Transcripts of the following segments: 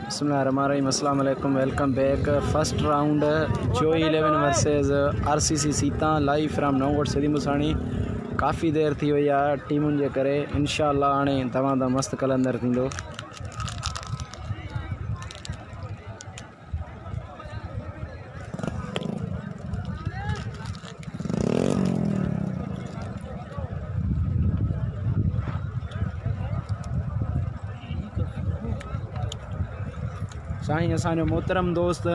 बिस्मिल्लाहिर्रहमानिर्रहीम, अस्सलाम वालेकुम, वेलकम बैक। फर्स्ट राउंड जोई 11 versus RCC Sita live from Naugarh सिधी मुसाणी। काफ़ी देर थी वई आहे टीमुनि जे करे। इंशाअल्लाह हाणे तमाम मस्त कलंदर थींदो। साईं असांजो मोहतरम दोस्त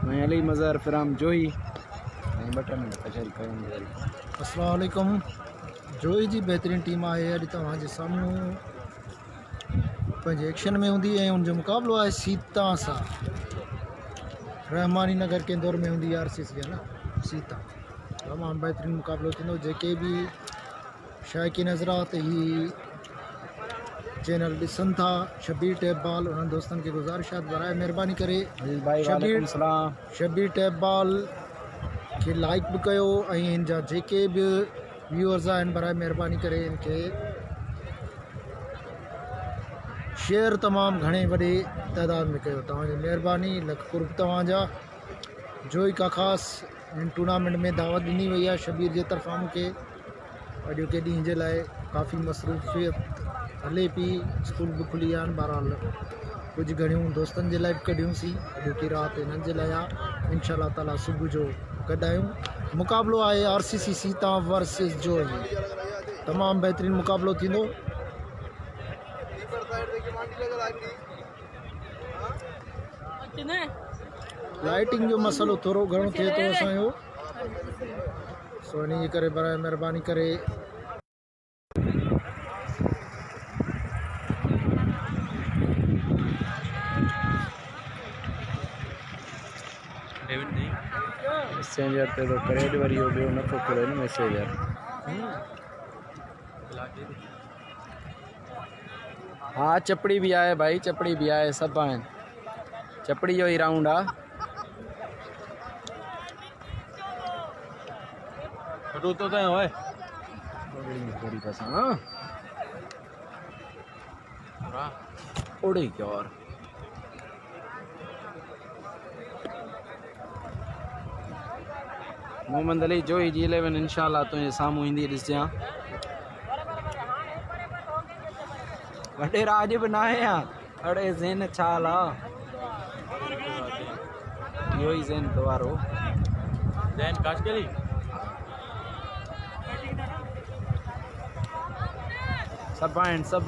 मैं अली मज़हर फ्राम जोई। बटन कचहरी कयूं। अस्सलाम वालेकुम। जोई जी बेहतरीन टीम आहे अॼु तव्हांजे साम्हूं पंहिंजे एक्शन में हूंदी ऐं उनजो मुक़ाबिलो आहे सीता सां। रहमानी नगर के इंदौर में हूंदी RCC है ना सीता। तमामु बेहतरीन मुक़ाबिलो थींदो। जेके भी शायकीन हज़रात ही चैनल ॾिसनि था, शबीर टैप बॉल उन्हनि दोस्तनि खे गुज़ारिश आहे बराए महिरबानी करे शबीर टैप बॉल खे लाइक भी कयो ऐं हिन जा जेके भी व्यूअर्स आहिनि बराए महिरबानी करे इनके शेयर तमामु घणे वॾे तइदाद में कयो। तव्हांजी महिरबानी लख कुर्ब तव्हांजा। जोई का ख़ासि हिन टूर्नामेंट में दावत ॾिनी वई आहे शबीर जे तरफ़ां मूंखे अॼु के ॾींहं जे लाइ। काफ़ी मसरूफ़ियत हले पई, स्कूल भी खुली आहिनि, बहरहाल कुछ घणियूं दोस्तनि जे लाइ बि कढियूंसीं। अॼु की राति हिननि जे लाइ आहे। इंशाअल्लाह ताला सुबुह जो गॾु आहियूं। मुक़ाबिलो आहे RCC सीता वर्सेस जोई। तमामु बेहतरीन मुक़ाबिलो थींदो। लाइटिंग जो मसलो थोरो घणो थिए थो असांजो, सो इन जे करे बराए महिरबानी करे मैसेंजर ते तो क्रेड वरी हो ॿियो नथो खुले न मैसेंजर। हाँ चपड़ी भी आए भाई, चपड़ी भी आए, सब आहिनि। चपड़ी जो ही राउंड आ। तो ओए थोड़ी पसंद हां उड़ी क्या और मोहम्मद अली जोई जी 11 इंशाअल्लाह तुझे साम्हूं ईंदी ॾिसजां। वॾे राज बि न आहे या अड़े ज़ेन छाल आहे इहो ई ज़ेन वारो ज़ेन काशकली। सब आहिनि सब।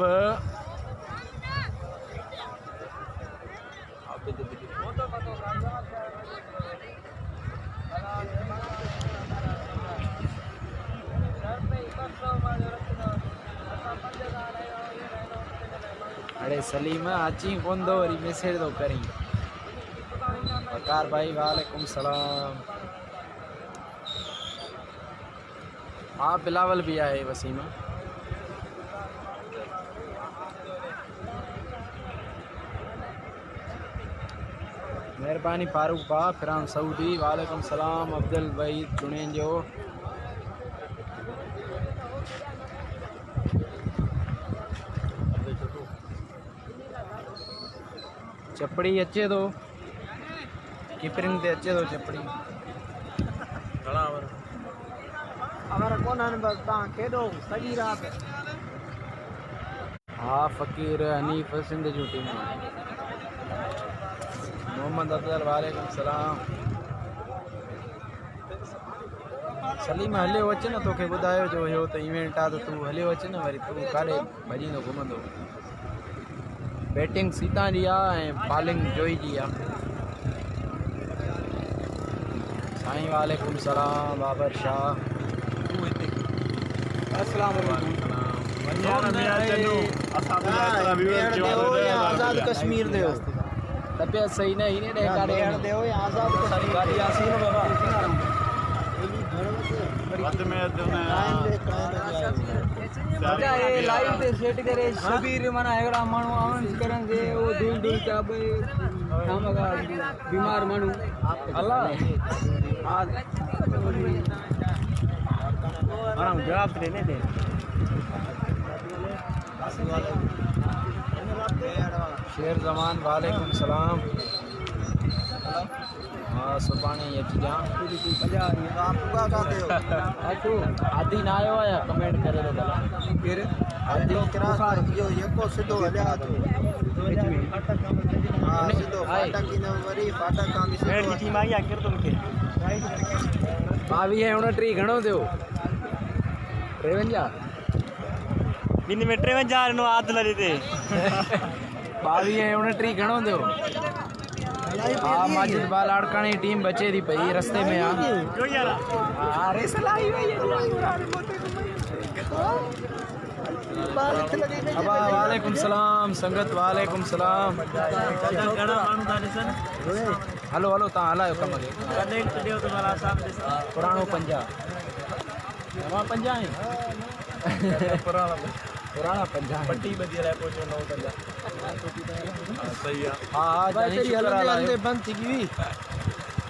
अरे सलीम अची कोन दो वरी मैसेज तो करी। वकार भाई वालेकुम सलाम। हाँ बिलावल भी आए वसीम। मेहरबानी फारूक बा फ्राम सऊदी। वालेकुम सलाम अब्दुल भाई चुने जो। चपड़ी अचे तो कीपरिंग ते अचे तो चपड़ी अगर कोन बस तव्हां खेॾो सॼी राति। हाँ फ़कीर हनीफ सिंध जूं टीमूं। मोहम्मद अफजल वालेकुम सलाम। सलीम हलियो अच न, तोखे ॿुधायो जो हुयो त इवेंट आहे त तूं हलियो अच न, वरी तूं काॾे भॼींदो घुमंदो। बैटिंग सीता जी आहे ऐं बॉलिंग जोई जी आहे। साईं वालेकुम सलाम बाबर शाह। अस्सलाम वालेकुम। आज़ाद कश्मीर दे तबियत सही न ही ने काड़े दे हो आज़ाद कश्मीर यासीन बाबा रात में अच्छा ये लाइव ते सेट करे शबीर माना एड़ा मानू आवन करन दे ओ दूर दूर का बे हमगा बीमार मानू अल्लाह आज आराम जवाब देने दे। शेर जमान वालेकुम सलाम। हाँ सुभाणे ये चीज़ा आदि ना आयो है कमेंट करे तो भला फिर आदि यो यको सिधो हलिया तो हां सिधो फाटा की न वरी फाटा काम सिधो बैठ की टीम आई आखिर तुमके 22 घणो थियो 53 इन में 53 नो हाथ लगे थे 22 घणो थियो। हाँ माजिद बाल अड़कानी टीम बचे थी भाई रस्ते में रेस लाई हुई है। अब वालेकुम सलाम संगत वालेकुम सलाम। हलो हलो ता हलायो कम के पुराणो पंजा नवा पंजा है पुराना पंजा पट्टी बजी रहा पहुंचो नौ पंजा सही है। हां जानी शुक्र अल्लाह बंद थी गई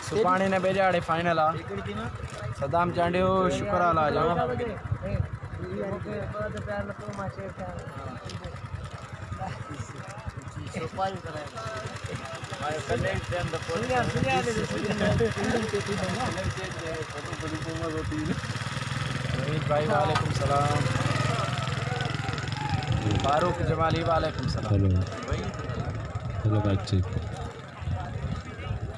सुपाणे ने बेजाड़े फाइनल आ सदाम चांडियो शुक्र अल्लाह जाओ भाई वालेकुम सलाम। फारूक जमाली वालेकुम सलाम। हेलो बच्चे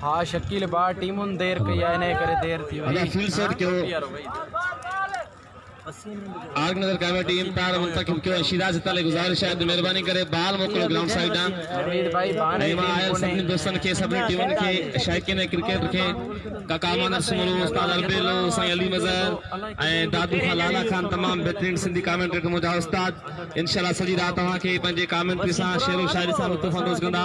हाँ शकील बा टीमुन देर कई आने करे देर थी अला फुल सेट क्यों आग नजर कैमरा टीम तार मुंतखब क्यों शिराज तले गुजारिश है मेहरबानी करे बाल मोकलो ग्राउंड साइड हमीद भाई बाने ऐमा आयल सभी दोस्तन के सभी टीमन के शायकीन क्रिकेट के काकामान सुमरो उस्ताद अलबेलो साईं अली मजर ए दादू खान लाला खान तमाम बेहतरीन सिंधी कमेंटेटर के मुजा उस्ताद इंशाल्लाह सजी रात तवा के पंजे कमेंट्री सा शेर शायरी सा लुत्फ अंदोज कंदा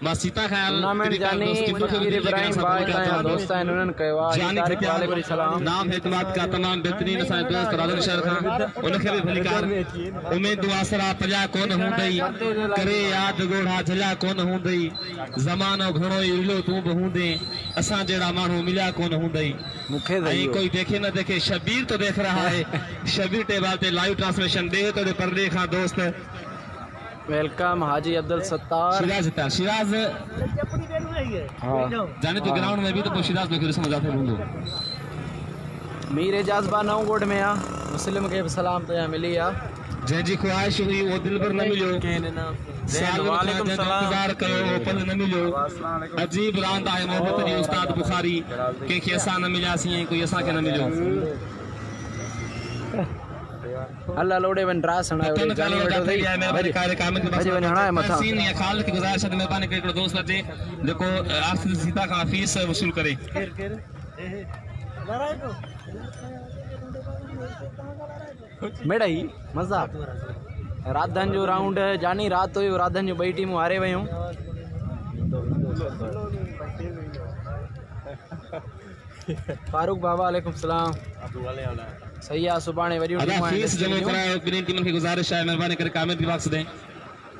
मासीता ख्याल टूर्नामेंट जानी फकीर इब्राहिम भाई ता दोस्त हैं उन्होंने कहवा जानी वालेकुम सलाम नाम एतमाद का तमाम बेहतरीन सा दोस्त राजन शहर खान उनखे भी भलीकार उम्मीद दुआसरा पजा कोन हुंदई करे याद गोढ़ा झला कोन हुंदई जमानो घणो इलो तू बहूंदे असा जेड़ा मानू मिला कोन हुंदई मुखे नहीं कोई देखे न देखे शबीर तो देख रहा है शबीर टेबल पे लाइव ट्रांसमिशन दे तो पर्दे खां दोस्त वेलकम हाजी अब्दुल सत्तार शिराज हाँ जाने तो ग्राउंड में भी तो शिराज में फिर समझ आते होंगे मीर एजाजबा नौ गोड में आ मुस्लिम के भी सलाम तो यहाँ मिली आ जंहिंजी ख्वाहिश हुई वो दिल पर न मिलियो वालेकुम सलाम इंतजार कयो वो पल न मिलियो अजीब रांद आहे मोहब्बत जी उस्ताद बुखारी कंहिंखे असां न मिलियासीं कोई असांखे न मिलियो अल्लाह लोड़े वन ड्रा सणायो रे जानी वठो थई मेहरबानी करे कामिल के भजी वन हणा है मथा सीन या खाल की गुजारिश है मेहरबानी करे हिकिड़ो दोस्त अचे जेको आसिफ सीता खां फीस वसूल करे मेड़ई मज़ाक राधन जो राउंड जानी रात हुई राधन जो बई टीमूं हारे वयूं फारूक बाबा वालेकुम सलाम सही आहे सुभाणे वॾियूं टीमूं फीस जमा करायो ॿिन्ही टीमनि खे गुज़ारिश आहे महिरबानी करे कामिल के बॉक्स ॾे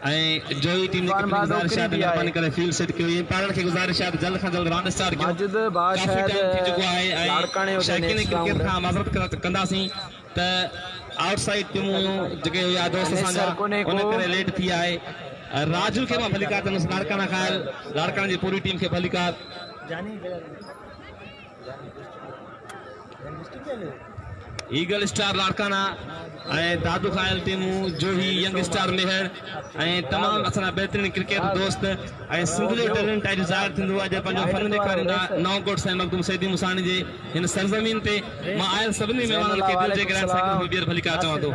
ऐं जोई टीम खे गुज़ारिश आहे महिरबानी करे फील्ड सेट कयो इन पारण खे गुज़ारिश आहे जल्द खां जल्द राउंड स्टार्ट कयो माजिद बादशाह जेको आहे लाड़काणे ऐं शायकीन क्रिकेट खां माज़रत कंदासीं त आउटसाइड टीमूं जेके या दोस्त असांजा उन करे लेट थी आहे राजू खे मां भलीकार कंदुसि लाड़काणा खां लाड़काणे जी पूरी टीम खे भलीकार ईगल स्टार लाड़काना ऐं दादू खायल टीमूं जो ही यंग स्टार मेहर ऐं तमामु असांजा बहितरीन क्रिकेट दोस्त ऐं सिंध जो टैलेंट आहे ज़ाहिर थींदो आहे जंहिं पंहिंजो फन ॾेखारींदा नवकोट साईं मखदूम सैदी मुसाणी जे हिन सरज़मीन ते मां आयल सभिनी महिमाननि खे दिलि जे ग्रैंड साइकिल में ॿीहर भलीकार चवां थो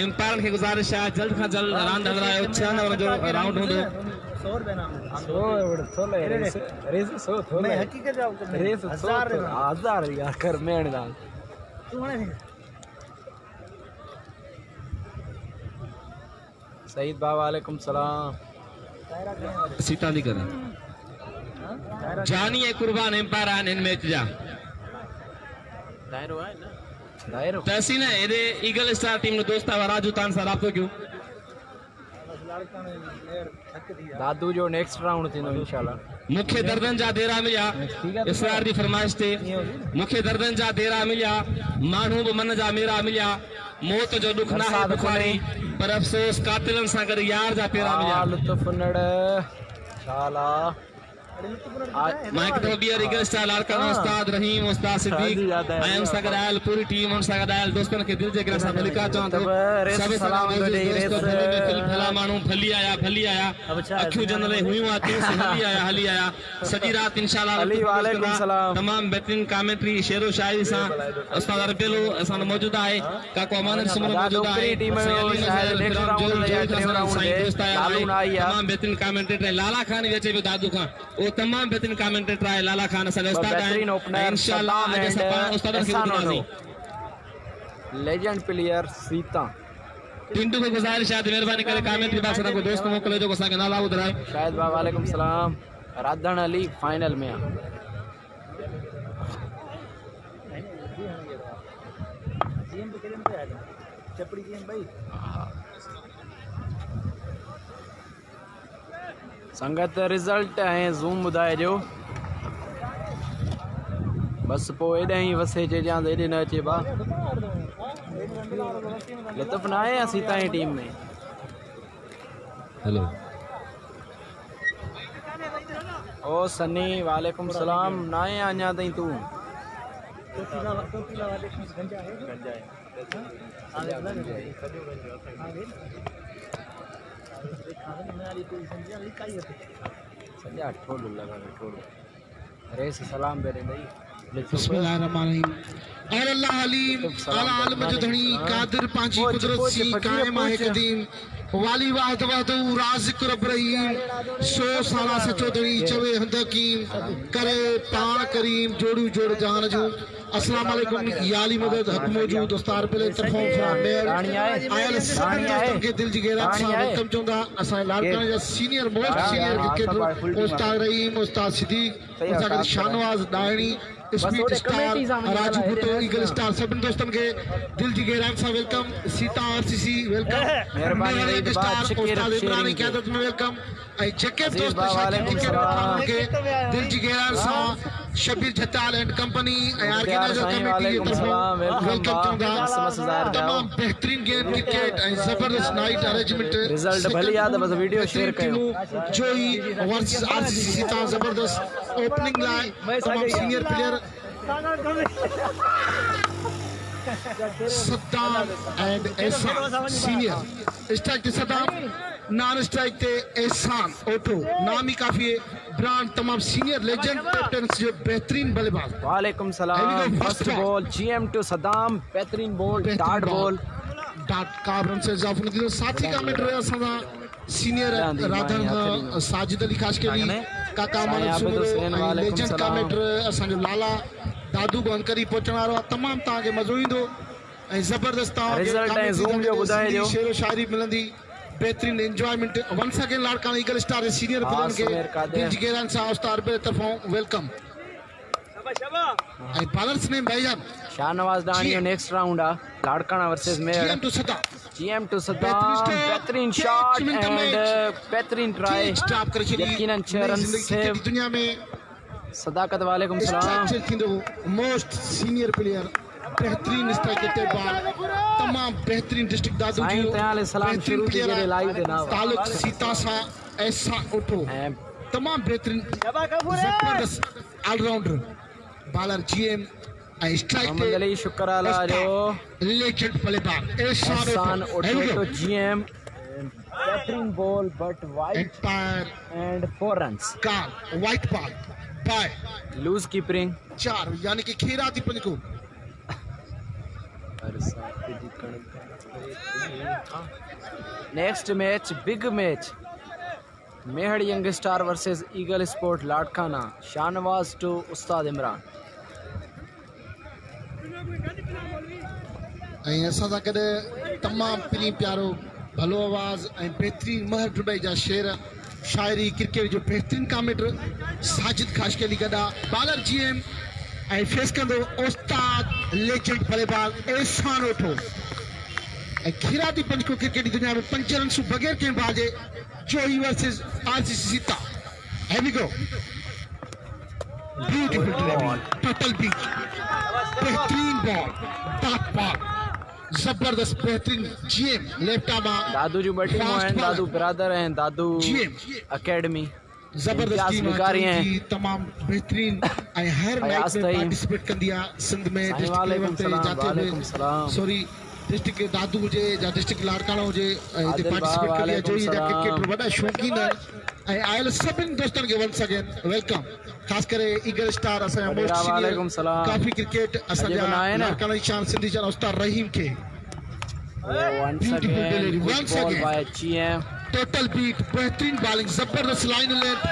एम्पायरनि खे गुज़ारिश आहे जल्द खां जल्द रांदि हलायो 6 ओवर जो राउंड हूंदो सईद बाबा वालेकुम सलाम सीता दी करे जानी ऐं कुर्बान एम्पायर आहिनि हिन मैच जा दायरो आहे न दायरो तहसीन हेॾे ईगल स्टार टीम जो दोस्त आहे राजू तान सां राब्तो कयो दादू जो नेक्स्ट राउंड थींदो इंशाल्लाह। मूंखे दर्दनि जा देरा मिलिया इसरार जी फरमाइश ते मूंखे दर्दनि जा देरा मिलिया माण्हू बि मन जा मेरा मिलिया मौत जो दुख न आहे बुखारी पर अफ़सोस कातिलनि सां गॾु यार जा पेरा मिलिया लुत्फ नड़ शाला मां हिकु दफ़ो ॿीहर रीगल स्टार लाड़काना उस्ताद रहीम उस्ताद सिद्दीक़ ऐं उन सां गॾु आयल पूरी टीम उन सां गॾु आयल दोस्तनि खे दिलि जे दिलि सां मलिका चवां थो सभु सलाम भला माण्हू भली आया अखियूं जनले हुयूं हली आया सॼी राति इंशाल्लाह तमामु बहितरीन कमेंट्री शेरो शायरी सां उस्ताद अरबेलो असां मौजूदु आहे काको अमानत सुमन मौजूदु आहे तमामु बहितरीन कमेंटेटर लाला खान बि अचे पियो दादू खां वो तमाम बेहतरीन कमेंटेटर है लाला खान असां उस्ताद आहिनि इंशाल्लाह अॼु असां पाण उस्तादनि खे ॿुधाईंदासीं लेजेंड प्लेयर सीता टिंडू खे गुज़ारिश आहे महिरबानी करे कमेंट्री बॉक्स में कोई दोस्त मोकिले जो असांखे नाला ॿुधाए शाहिद भाई वालेकुम सलाम राधन अली फाइनल में संगत रिजल्ट है ज़ूम ॿुधाइजो बस पोइ एॾा ई वसे चइजां त एॾे न अचे बा लुत्फ न आहे या सीता जी टीम में हेलो ओ सनी वालेकुम सलाम न आहे अञा ताईं तूं सॼा ठोडू लगा ठोडू रेस सलाम दे रही बिस्मिल्लाहिर्रहमानिर्रहीम और अल्लाह हलीम अला आलम जदनी कादिर पांची कुदरत सी कायम है कदीम वाली वाहद वहदू राज़िक रब रहीम 100 साला से चौधरी चवे हंदकीम करे पान करीम जोड़ू जोड़ जहान जो अस्सलाम वालेकुम याली मदद हक मौजूद दोस्तार पहले तरफों मेयर आयल सभी दोस्तों के दिल जिगेरा सां वेलकम चोंदा असा लाड़काना जा सीनियर मोस्ट सीनियर क्रिकेटर उस्ताद Rahim Ustad Siddique Ustad Shahnawaz Dani speed star Raju Bhutto eagle star सभी दोस्तों के दिल जी गहराई से वेलकम सीता आरसीसी वेलकम मेहरबानी स्टार उस्ताद इमरान की आदत में वेलकम आई जैकेट दोस्त शाकिर के दिल जी गहराई से Shabbir Jatal and company organiser committee की तरफ वेलकम चूंगा तमाम बेहतरीन गेम क्रिकेट एंड जबरदस्त नाइट अरेंजमेंट रिजल्ट भली याद बस वीडियो शेयर कयो जो ही वर्सेस आरसीसी सीता जबरदस्त ओपनिंग लाइन तमाम सीनियर प्लेयर सद्दाम एंड एहसान सीनियर स्ट्राइक ते सद्दाम नॉन स्ट्राइक ते एहसान ओटो नाम ही काफी है ब्रांड तमाम सीनियर लेजेंड कैप्टन जो बेहतरीन बल्लेबाज वालेकुम सलाम first ball GM to Saddam बेहतरीन बॉल डॉट बॉल डॉट का रन से इजाफा निकलो साथी का मिट रहा सदा सीनियर राधन साजिद अली खास के लिए काका मानव सुमरो लेजेंड का मिट असा जो लाला दादू को अंकरी पहुंचण वारो तमाम ता के मजो इंदो ए जबरदस्त रिजल्ट है ज़ूम जो बुधाए जो शेर शायरी मिलंदी बेहतरीन enjoyment once again Larkana eagle star senior player के दिल जिगेरान सा उस्ताद पे तरफों वेलकम आई बॉलर्स ने भाईजान शाहनवाज दानी नेक्स्ट राउंड आ Larkana versus mayor GM to Saddam बेहतरीन शॉट एंड बेहतरीन ट्राई स्टॉप कर चली यकीनन 6 रन सेव दुनिया में सदाकत वालेकुम सलाम मोस्ट सीनियर प्लेयर बेहतरीन स्ट्राइकर ते बॉल तमाम बेहतरीन डिस्ट्रिक्ट दादू जी तयाले सलाम शुरू की जे लाइव देना ताल्लुक सीता सा ऐसा उठो तमाम बेहतरीन जबरदस्त ऑलराउंडर बॉलर जीएम स्ट्राइक मोहम्मद अली शुक्राला जो लेजेंड बल्लेबाज एहसान उठो जीएम बेहतरीन ball but wide umpire and 4 runs का wide ball bye loose keeping 4 यानी कि खेरा थी पंज को next match big match Mehar young star versus eagle sport Larkana Shahnawaz two Ustad Imran असां सां गॾु तमामु प्री प्यारो भलो आवाज़ ऐं बेहतरीन महर डुबई जा शेर शायरी क्रिकेट जो बेहतरीन कमेंटर साजिद खाशकेली गॾु आहे बॉलर जीएम ऐं फेस कंदो उस्ताद लेजेंड बल्लेबाज एहसान ओठो खिराती पंच को क्रिकेट की दुनिया में 5 रन से बगैर के बाजे जोई versus RCC Sita. Here we go. Beautiful delivery, total beat, बेहतरीन बॉल, डॉट बॉल, जबरदस्त बेहतरीन जीएम लेफ्ट आर्म दादू जो बटी हैं, दादू ब्रदर हैं, दादू एकेडमी जबरदस्त टीम कारी हैं की तमाम बेहतरीन ऐं हर मैच में पार्टिसिपेट कंदी आहे सिंध में डिस्ट्रिक्ट लेवल ते जाते हुए सॉरी डिस्ट्रिक्ट दादू हुजे या डिस्ट्रिक्ट लाड़काना हुजे हिते पार्टिसिपेट कंदी आहे जो ही क्रिकेट वॾा शौक़ीन ऐं आयल सभिनी दोस्तनि खे वंस अगेन वेलकम ख़ासि करे ईगल स्टार असांजा मोस्ट सीनियर काफ़ी क्रिकेट असांजा लाड़काना जी शान सिंधी शान उस्ताद रहीम खे टोटल बीट बेहतरीन बॉलिंग जबरदस्त लाइन लेंथ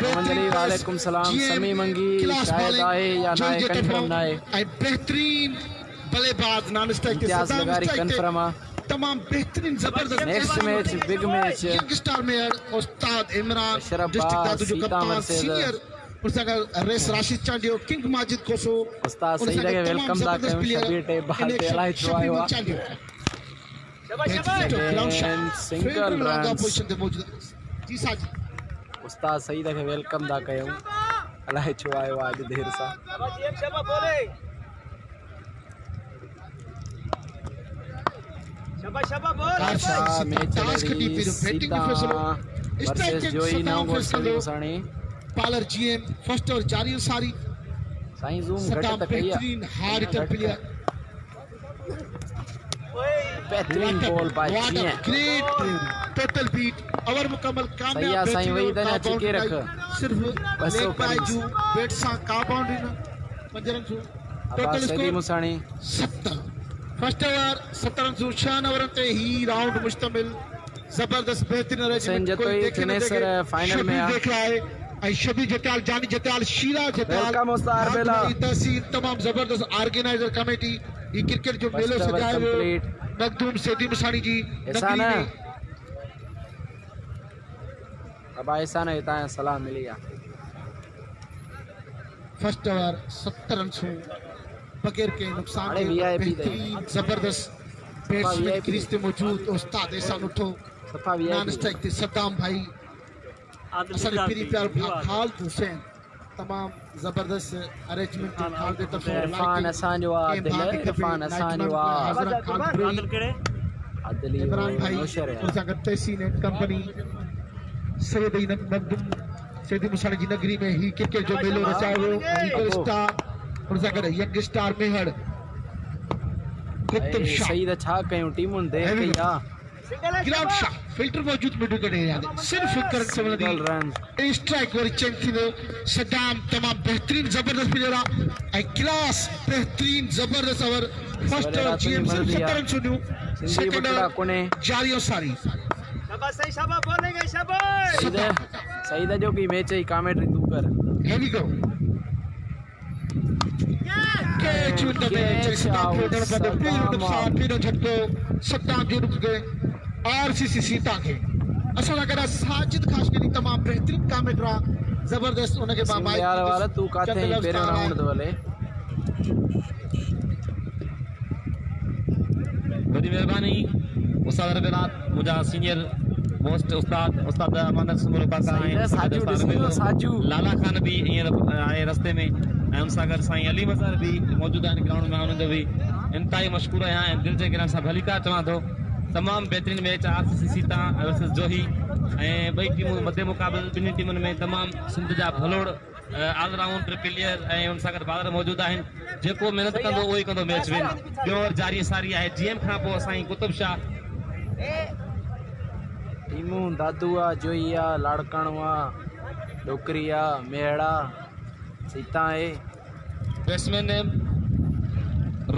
वालेकुम सलाम समी मंगी शायद आए या ना आए कंफर्म ना आए ऐं बेहतरीन बल्लेबाज नॉन स्ट्राइक के इम्तियाज लगारी कंफर्म आ तमाम बेहतरीन जबरदस्त next match big match young star में उस्ताद इमरान अशरफ डिस्ट्रिक्ट दादू जो सीता कप्तान वर्सेस सीनियर उनसां रेस राशिद चांडियो किंग माजिद कोसो उस्ताद सही लगे वेलकम दा कयूं शबीर टे बाल ते अलाए छो आयो आ सिंगल रन जी साजी उस्ताद सही दफ़े वेलकम दा कयूं अलाए छो आयो आज देर सां वर्सेस जोई नवगढ़ सलीम साणी पालर जीएम फर्स्ट और जारी सारी साईं जूम सदा घट त कई बेहतरीन हार्ड हिटर प्लेयर बेहतरीन ball by GM great total beat over मुकम्मल कामयाब सही वही दना चिके रख सिर्फ बसो लेग बाय करीस। जू बैट सा का बाउंड्री न पंजरन सु Abbas total Salim score Musani 70 first over 17 run सु 6 ओवर ते ही राउंड मुश्तमिल जबरदस्त बेहतरीन हुसैन जतोई फिनिशर फाइनल में आ देख रहा है ऐं शबीर जटाल जानी जटाल शीरा जटाल वेलकम उस्ताद बेला तहसील तमाम जबरदस्त ऑर्गेनाइजर कमेटी ये क्रिकेट जो मेलो First over सजाए हुए complete। मखदूम सेदी मुसानी जी ऐसा ना नगरी में अब ऐसा ना इतना सलाम मिली आ फर्स्ट ओवर 70 रन से बगैर के नुकसान अरे के VIP दे। बेहतरीन जबरदस्त बैट्समैन VIP क्रीज ते मौजूद उस्ताद एहसान उठो सफा नॉन VIP स्ट्राइक ते सद्दाम भाई असांजे पीरी प्यार खालिद हुसैन तमाम जबरदस्त अरेंजमेंट खालिद ते तरफों इरफान असांजो आ दिल इरफान असांजो आ अदली इमरान भाई नौशर है उनसां गॾु तहसीन एंड कंपनी सैयद मखदूम सैदी मुसानी जी नगरी में ही क्रिकेट जो मेलो रचायो वियो ईगल स्टार उनसां गॾु यंग स्टार मेहर कुतुब शाह सही दा छा कयूं टीमुन दे कई आ गिलाम शाह फिल्टर मौजूद मिडल करे याद सिर्फ करंट संबंधी सिंगल रन स्ट्राइक वाली चेंज थी वो सद्दाम तमाम बेहतरीन जबरदस्त प्लेयर आ क्लास बेहतरीन जबरदस्त ओवर फर्स्ट ओवर जीएम सिर्फ 70 रन सुनियो सिंधी सेकंड बटड़ा ओवर कोने जारियो सारी सही दा जो की मैच ही कमेंट्री तू कर here we go catch with the match Saddam fielder पर द फील्ड नुकसान फिर झटको सद्दाम जो रुक गए आरसीसी सीता के असल अगर साजिद खास के लिए तमाम बेहतरीन कमेंट्रा जबरदस्त उनके बाबा यार वाला तू काते हैं पेरे राउंड दो वाले बड़ी मेहरबानी उस्ताद रबिनाथ मुझा सीनियर मोस्ट उस्ताद अमानत सुमरो पासा साजू लाला खान भी आए रस्ते में ऐं उनसां गॾु साईं अली मज़हर भी मौजूद आहिनि ग्राउंड में उन्हनि जो भी इंतहाई मशकूर आहियां ऐं दिलि जे गिरह सां भलीका चवां थो तमामु बहितरीन मैच आरसीसी सीता वर्सेस जोही ऐं ॿई टीमूं मध्य मुक़ाबिल ॿिन्ही टीमुनि में तमामु सिंध जा भलोड़ ऑलराउंड प्लेयर ऐं उन सां गॾु ॿार मौजूदु आहिनि जेको महिनत कंदो उहो ई कंदो मैच विन ॿियो ओवर जारी सारी आहे जीएम खां पोइ साईं कुतुब शाह टीमू दादुआ जोइया लाड़काणवा डोकरिया मेहड़ा सीता है बैट्समैन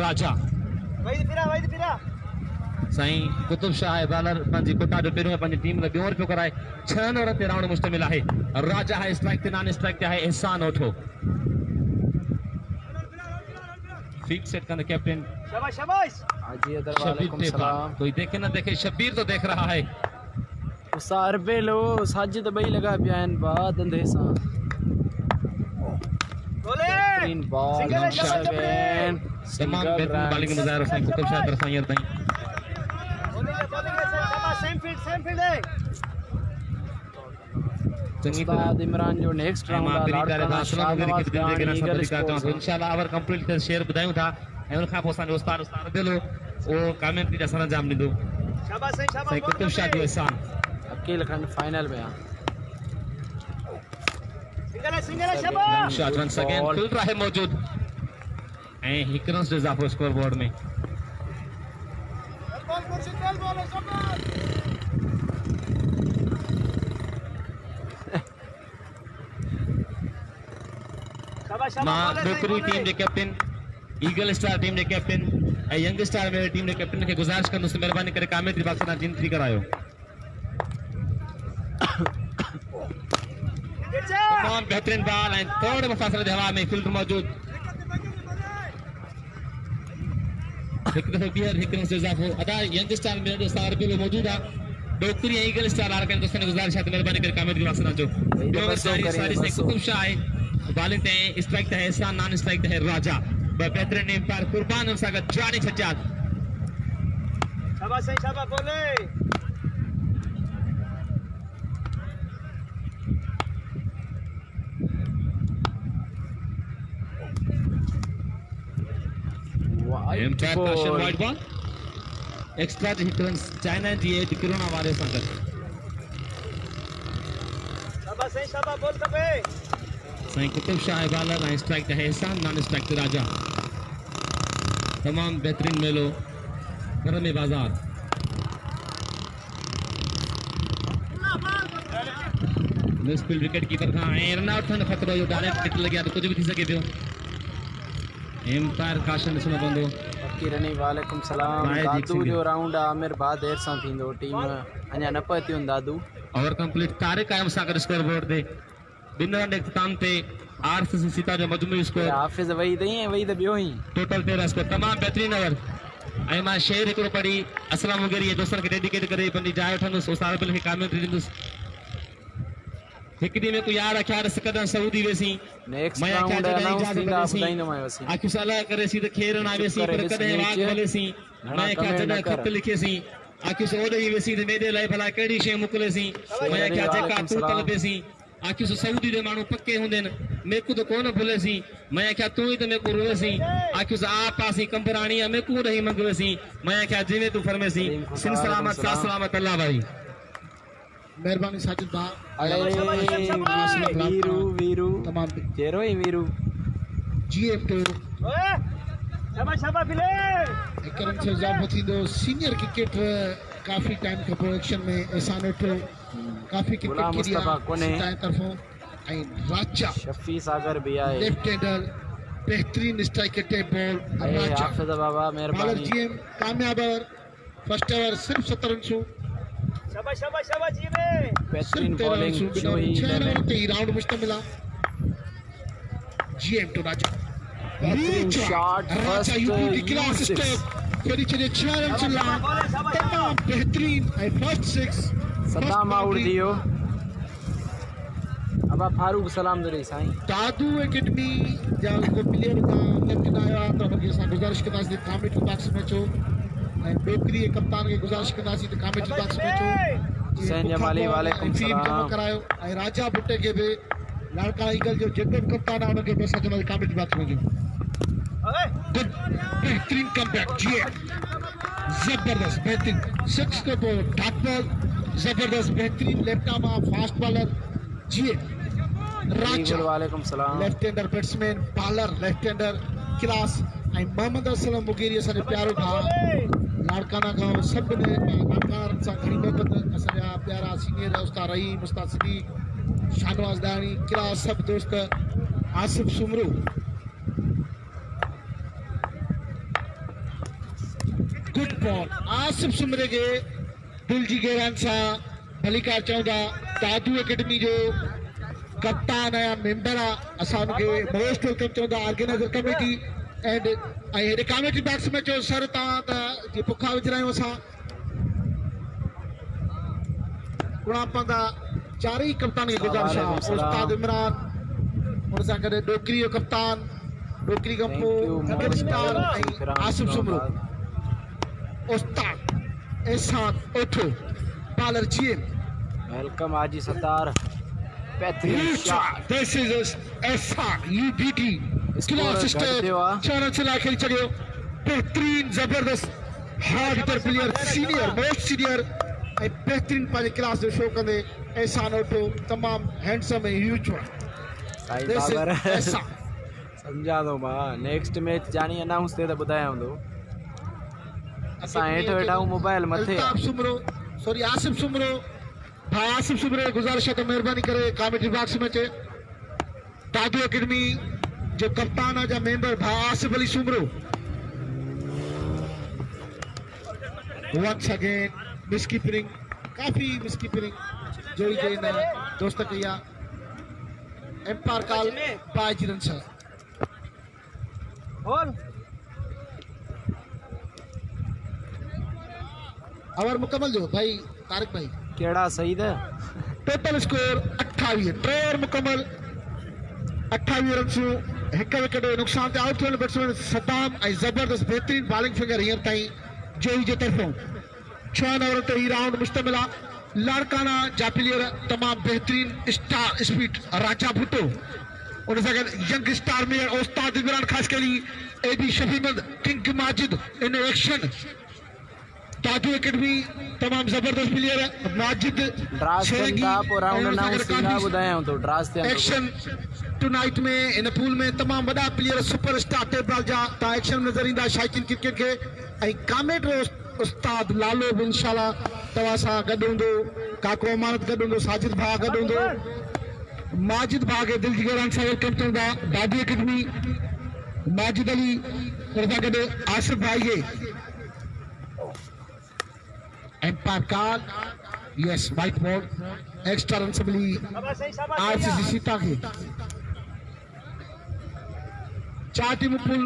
राजा साईं कुतुब शाह है बॉलर पंहिंजी कोटा जो पहिरियों पंहिंजी टीम लाइ ॿियो ओवर पियो कराए 6 ओवर ते राउंड मुश्तमिल आहे राजा है स्ट्राइक ते नॉन स्ट्राइक ते आहे एहसान ओठो फील्ड सेट कंदे कैप्टन हाजी अदर वालेकुम शबीर सलाम कोई देखे ना देखे शबीर तो देख रहा है उसार बेलो साजिद बई लगा पियान बाद अंधे सा बेहतरीन बॉल तमाम बेहतरीन बॉलिंग मुजाहिर साईं कुतुब शाह तरफां हींअर ताईं चंगी उस्ताद इमरान जो नेक्स्ट राउंड मां आहे पहिरीं तारीख़ लाड़काना असलम वग़ैरह शाहनवाज़ खे दिलि जे खान करे ईगल असां स्पोर्ट्स इंशाल्लाह अवर कंप्लीट करे शेयर ॿुधायूं था ऐं उन खां पोइ असांजो उस्ताद बेलो उहो कमेंट्री जा सरंजाम ॾींदो साईं कुतुब शाह जो एहसान अकील खंड फाइनल में आहे शॉट वंस अगेन फुल रहे मौजूद ऐं हिकु रन जो इज़ाफ़ो स्कोर बोर्ड में मां डोकरी टीम जे कैप्टन ईगल स्टार टीम जे कैप्टन ऐं यंग स्टार में टीम जे कैप्टन खे गुज़ारिश कंदुसि महिरबानी करे कमेंट्री बॉक्स में एंट्री करायो तमाम बेहतरीन बॉल ऐं थोड़े मुफ़ासिले जे हवा में फील्ड मौजूद हिकु दफ़ो ॿीहर हिकु रन जो इज़ाफ़ो अदा यंग स्टार में जो स्टार पियो मौजूद आहे डोकरी ऐं ईगल स्टार लार दोस्तनि खे गुज़ारिश आहे त महिरबानी करे कमेंट्री बॉक्स में अचो ॿियो सारी साईं कुतुब शाह आहे बॉलिंग ते स्ट्राइक ते है एहसान नॉन स्ट्राइक ते है राजा बेहतरीन एम्पायर कुर्बान उन सां गॾु जानी सज्जाद शाबाश साईं शाबाश बोले umpire caution wide ball extra hit run चाइना जी एज कोरोना वारे सां गॾु शाबाश साईं शाबाश बोल खपे साईं कुतुब शाह बॉलर ऐं स्ट्राइक ते है एहसान नॉन स्ट्राइक ते राजा तमाम बेहतरीन मेलो घर में बाज़ार मिसफील्ड विकेट कीपर खां ऐं रन आउट थियण ख़तरो जो डायरेक्ट हिट लॻी आहे त कुझु बि थी सघे पियो एम्पायर काशन ॾिसणो पवंदो फकीरनी वालेकुम सलाम दादू जो राउंड आमिर बाद देर सां थींदो टीम अञा न पहुतियूं दादू ओवर कंप्लीट तारिक कायम सां गॾु स्कोर बोर्ड ते ॿिनि रन जे इख्तिताम ते आरसीसी सीता जो मजमूई स्कोर हाफ़िज़ वही त ईअं वही त ॿियो ई टोटल 13 स्कोर तमामु बहितरीन ओवर ऐं मां शेर हिकिड़ो पढ़ी असलम वग़ैरह दोस्तनि खे डेडिकेट करे पंहिंजी जाइ वठंदुसि उस्ताद पिल खे कमेंट्री ॾींदुसि हिकु ॾींहं में को यार अखियार सिकदन सऊदी वेसी नेक्स्ट राउंड अनाउंस थींदा ॿुधाईंदोमांवसी आखियूं साला करे सी त खेर न वेसी पर कॾहिं वाक खोलेसी मैं क्या जॾहिं ख़त लिखेसी आखियूं सो ओॾे वेसी त मेरे लाइ भला कहिड़ी शइ मोकिलेसी मैं क्या जेका तूं तलबेसी आखियूं सऊदी जे माण्हू पके हूंदे आहिनि मेकू त कोन भुलेसी मैं क्या तूं ई त मेकू रोएसी आखियूं आप आसी कंबराणी मेकू ॾही मंगवेसी मैं क्या जिਵੇਂ तूं फरमेसी सिन सलामत सा सलामत अल्लाह भाई मेहरबानी साजिद भा अरे वीरू वीरू तमाम चेरो ही वीरू जीएफ तो शाबाश शाबाश फिले एक रन से इजाफो थींदो सीनियर क्रिकेट काफी टाइम खां पोइ एक्शन में एहसान उठो काफी क्रिकेट मुस्तफा कोने तरफों ऐं राजा शफी सागर भी आए लेफ्ट हैंडर बेहतरीन स्ट्राइक टेप बॉल राजा हाफिज बाबा बॉलर मेहरबानी जीएम कामयाब ओवर फर्स्ट ओवर सिर्फ 17 रन सू शाबाश शाबाश शाबाश जी में बेहतरीन सिर्फ 13 रन बॉलिंग सू जो ही बिना ते राउंड मुश्तमिल जीएम टू राजा बेहतरीन शॉट फर्स्ट क्लास स्टेप फिर चले 6 रन से ला तमाम बेहतरीन आई फर्स्ट 6 सदाम आउट दियो अब फारूक सलाम दे साईं दादू एकेडमी जा को प्लेयर का कैप्टन आया तो उनके साथ गुजारिश के पास कमेंट्री बॉक्स में चो डोकरी कप्तान के गुजारिश कंदासीं त कमेंट्री बॉक्स में चो हुसैन जमाली वालेकुम सलाम करायो ऐं राजा बुट्टे के भी लड़का ईगल जो जेको कप्तान आहे उनके पैसा जमा कमेंट्री बॉक्स में जो बेहतरीन कमबैक जी जबरदस्त बेहतरीन 6 के बॉल डॉट बॉल जबरदस्त बेहतरीन left arm fast bowler G Raja वालेकुम सलाम left hander batsman bowler left hander class ऐं मोहम्मद असलम मुगीरी असांजो प्यारो भाउ लाड़काना खां सभिनी लाड़काना सां घणी मोहबत असांजा प्यारा सीनियर उस्ताद रहीम उस्ताद सिद्दीक शाहनवाज़ दानी क्लास सभु दोस्त आसिफ सुमरू गुड बॉल आसिफ सुमरे के दिल जी गहराइनि सां भलीकार चवंदा दादू एकेडमी जो कप्तान आया मेंबर आहे असां उनखे मोस्ट वेलकम चवंदा ऑर्गेनाइज़र कमेटी एंड हेॾे कमेटी बॉक्स में चयो सर तव्हां त जीअं पुखा विझरायूं असां गुणा पवंदा चारई कप्तान खे गुज़ारिश आहे उस्ताद इमरान हुन सां गॾु डोकरी जो कप्तान डोकरी खां पोइ स्टार ऐं आसिफ सुमरो उस्ताद एहसान ओठो बॉलर जीएम वेलकम आजी सतार बेहतरीन shot This is SRUBT score class घट स्टेप थियो आहे 4 रन से खेल चुकियो बेहतरीन जबरदस्त hard hitter player senior most senior ऐं बेहतरीन पंहिंजे क्लास जो शो कंदे एहसान ओटो तमाम हैंडसम ऐं ह्यूज साईं This is बाबर एहसान सम्झा थो मां नेक्स्ट मैच जानी अनाउंस थिए त ॿुधायां थो असां हेठि वेठा आहियूं मोबाइल मथे अल्ताफ सुमरो सॉरी आसिफ सुमरो भाई आसिफ सुमरो गुजारिश है तो मेहरबानी करे कमेटी बॉक्स में अचे दादू एकेडमी जो कप्तान है जा मेंबर भाई आसिफ अली सुमरो वंस अगेन मिसकीपिंग काफी मिसकीपिंग जोड़ी जे न दोस्त कया एम्पायर कॉल बाय जिरन सर और मुकम्मल जो भाई तारिक भाई कहिड़ा सईद टोटल स्कोर 28 टे और मुकम्मल 28 रन्सूं हिकु विकेट जो नुक़सान ते आउट थियल बैट्समैन सद्दाम ऐं ज़बरदस्त बेहतरीन बॉलिंग फिगर हींअर ताईं जोई जे तरफ़ों 6 ओवर ते ही राउंड मुश्तमिल आहे लाड़काना जा प्लेयर तमाम बेहतरीन स्टार स्पीड राजा भुट्टो उन सां गॾु यंग स्टार में उस्ताद इमरान खासकली एबी शफीमद king Majid in action Dadu academy तमाम जबरदस्त प्लेयर माजिद ड्रास थियनि था पोइ राउंड अनाउंस थींदा ॿुधायां थो ड्रास थियनि एक्शन टुनाइट में इन पूल में तमाम वॾा प्लेयर सुपर स्टार टेबल जा तव्हां एक्शन नज़र ईंदा शाइकिन क्रिकेट खे ऐं कामेट्रो उस्ताद लालो बि इंशाल्लाह तव्हां सां गॾु हूंदो काको अमानत गॾु हूंदो साजिद भाउ गॾु हूंदो माजिद भाउ खे दिलि जी गहराइनि सां वेलकम चवंदा दादू एकेडमी माजिद अली उन सां गॾु आसिफ भाई खे umpire call yes wide board extra run सबली आरसीसी सीता खे 4 टीमूं पुल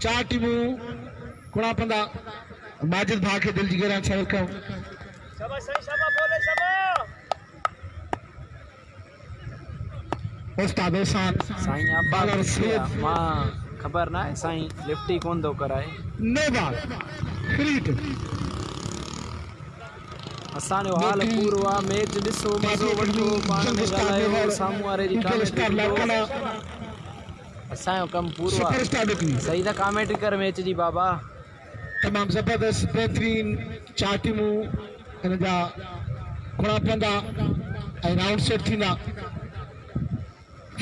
4 टीमूं कुणा पंदा माजिद भाउ खे दिलि जी गहराइनि सां वेलकम उस्ताद एहसान साईं बालर आबाद सैयद मां ख़बर न आहे साईं लिफ्ट ई कोन थो कराए नो बॉल फ्रीट असांजो हाल पूरो आहे मैच ॾिसो मज़ो वठो पाण में ॻाल्हायो साम्हूं वारे जी कामेंट्री असांजो कमु पूरो आहे सुपरस्टार एकेडमी सही त कामेंट्री कर मैच जी बाबा तमाम जबरदस्त बेहतरीन 4 टीमूं इन जा कुणा पंदा ऐं राउंड सेट थींदा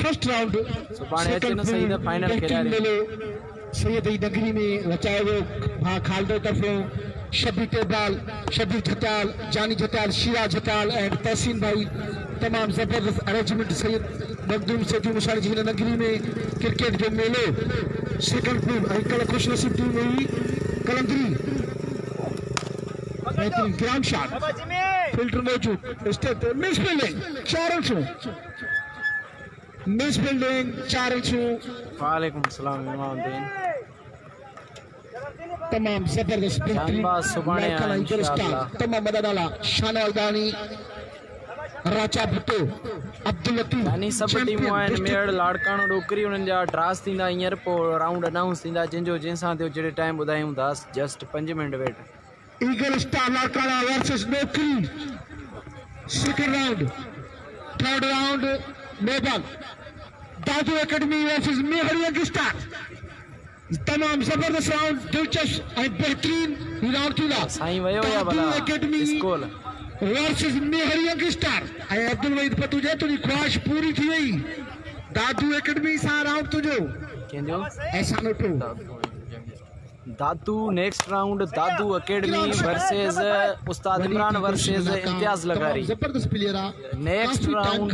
फर्स्ट राउंड सुभाणे अचे न सही त फाइनल खेॾारे सैयद ई नगरी में रचायो वियो भाउ खालदो तरफ़ों शबीर टेबाल शबीर झटाल जानी झटाल शीरा झटाल एंड तहसीन भाई तमाम जबरदस्त अरेंजमेंट सैयद मखदूम सेठी मुशारी जी नगरी में क्रिकेट जो मेलो सेकंड पूल ऐं कल खुशनसीब टीम हुई कलंदरी बेहतरीन ग्राउंड शॉट फिल्टर मौजूद state miss fielding 4 run miss fielding 4 run वालेकुम सलाम इमामुद्दीन तमाम जबरदस्त बेहतरीन शानबाज सुभाणे लाइकन आहे इगर स्टार इंशाअल्लाह तमाम वॾा नाला शाना अल्दानी राजा भुट्टो अब्दुल लतीफ यानी सभु टीमूं आहिनि मेड़ लाड़काणो डोकरी उन्हनि जा ड्रास थींदा हींअर पोइ राउंड अनाउंस थींदा जंहिंजो जंहिंसां थियो जहिड़े टाइम ॿुधायूं था just 5 minute wait eagle star Larkana versus Dokri second round third round मेबल Dadu academy versus Mehar young star तमाम जबरदस्त राउंड दिलचस्प ऐं बेहतरीन राउंड थींदा साईं वियो या भला दादू academy school versus Mehar young star ऐं अब्दुल वहीद पतू जे तुंहिंजी ख्वाहिश पूरी थी वई दादू एकेडमी सां राउंड तुंहिंजो कंहिंजो Ehsan Otho Dadu next round Dadu academy versus Ustad Imran versus Imtiaz लगारी जबरदस्त प्लेयर आहे next round